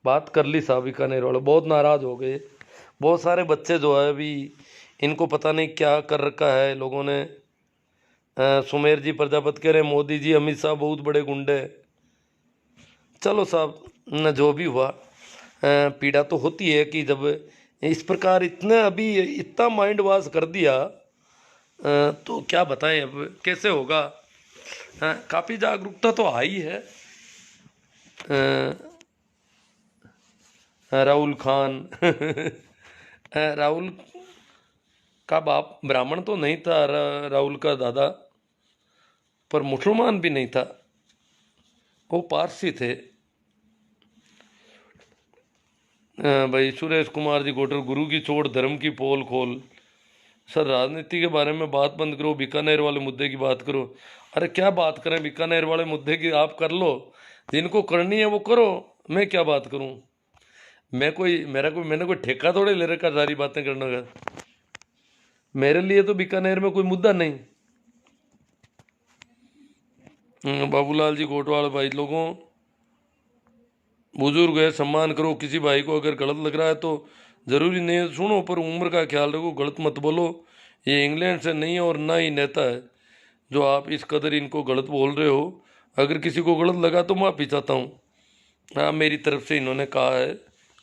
बात कर ली साहब। बीकानेर वाले बहुत नाराज़ हो गए। बहुत सारे बच्चे जो है अभी इनको पता नहीं क्या कर रखा है लोगों ने। सुमेर जी प्रजापति कह रहे मोदी जी अमित शाह बहुत बड़े गुंडे। चलो साहब न जो भी हुआ, पीड़ा तो होती है कि जब इस प्रकार इतने अभी इतना माइंड वॉश कर दिया तो क्या बताएं अब कैसे होगा। काफ़ी जागरूकता तो आई है। राहुल खान राहुल का बाप ब्राह्मण तो नहीं था, राहुल का दादा, पर मुसलमान भी नहीं था, वो पारसी थे। भाई सुरेश कुमार जी गोटर गुरु की चोट धर्म की पोल खोल। सर राजनीति के बारे में बात बंद करो, बीकानेर वाले मुद्दे की बात करो। अरे क्या बात करें बीकानेर वाले मुद्दे की, आप कर लो, जिनको करनी है वो करो, मैं क्या बात करूं। मैंने कोई ठेका थोड़े ले रखा सारी बातें करने का। मेरे लिए तो बीकानेर में कोई मुद्दा नहीं। बाबूलाल जी कोटवाल भाई लोगों बुजुर्ग है सम्मान करो, किसी भाई को अगर गलत लग रहा है तो ज़रूरी नहीं है सुनो, पर उम्र का ख्याल रखो, गलत मत बोलो। ये इंग्लैंड से नहीं है और ना ही नेता है जो आप इस कदर इनको गलत बोल रहे हो। अगर किसी को गलत लगा तो माफ़ी चाहता हूँ। हाँ मेरी तरफ से इन्होंने कहा है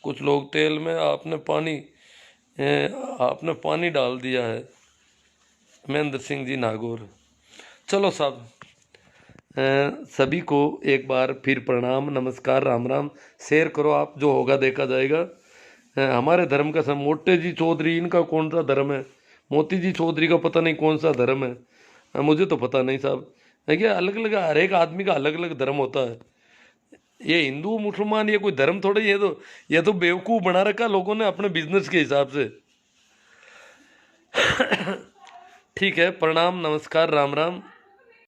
कुछ लोग तेल में आपने पानी डाल दिया है। महेंद्र सिंह जी नागौर। चलो साहब सभी को एक बार फिर प्रणाम नमस्कार राम राम। शेयर करो आप, जो होगा देखा जाएगा। हमारे धर्म का सब मोटे जी चौधरी इनका कौन सा धर्म है, मोती जी चौधरी का पता नहीं कौन सा धर्म है, मुझे तो पता नहीं साहब। देखिए अलग अलग हर एक आदमी का अलग अलग धर्म होता है। ये हिंदू मुसलमान ये कोई धर्म थोड़े, ये तो बेवकूफ़ बना रखा लोगों ने अपने बिजनेस के हिसाब से। ठीक है प्रणाम नमस्कार राम राम।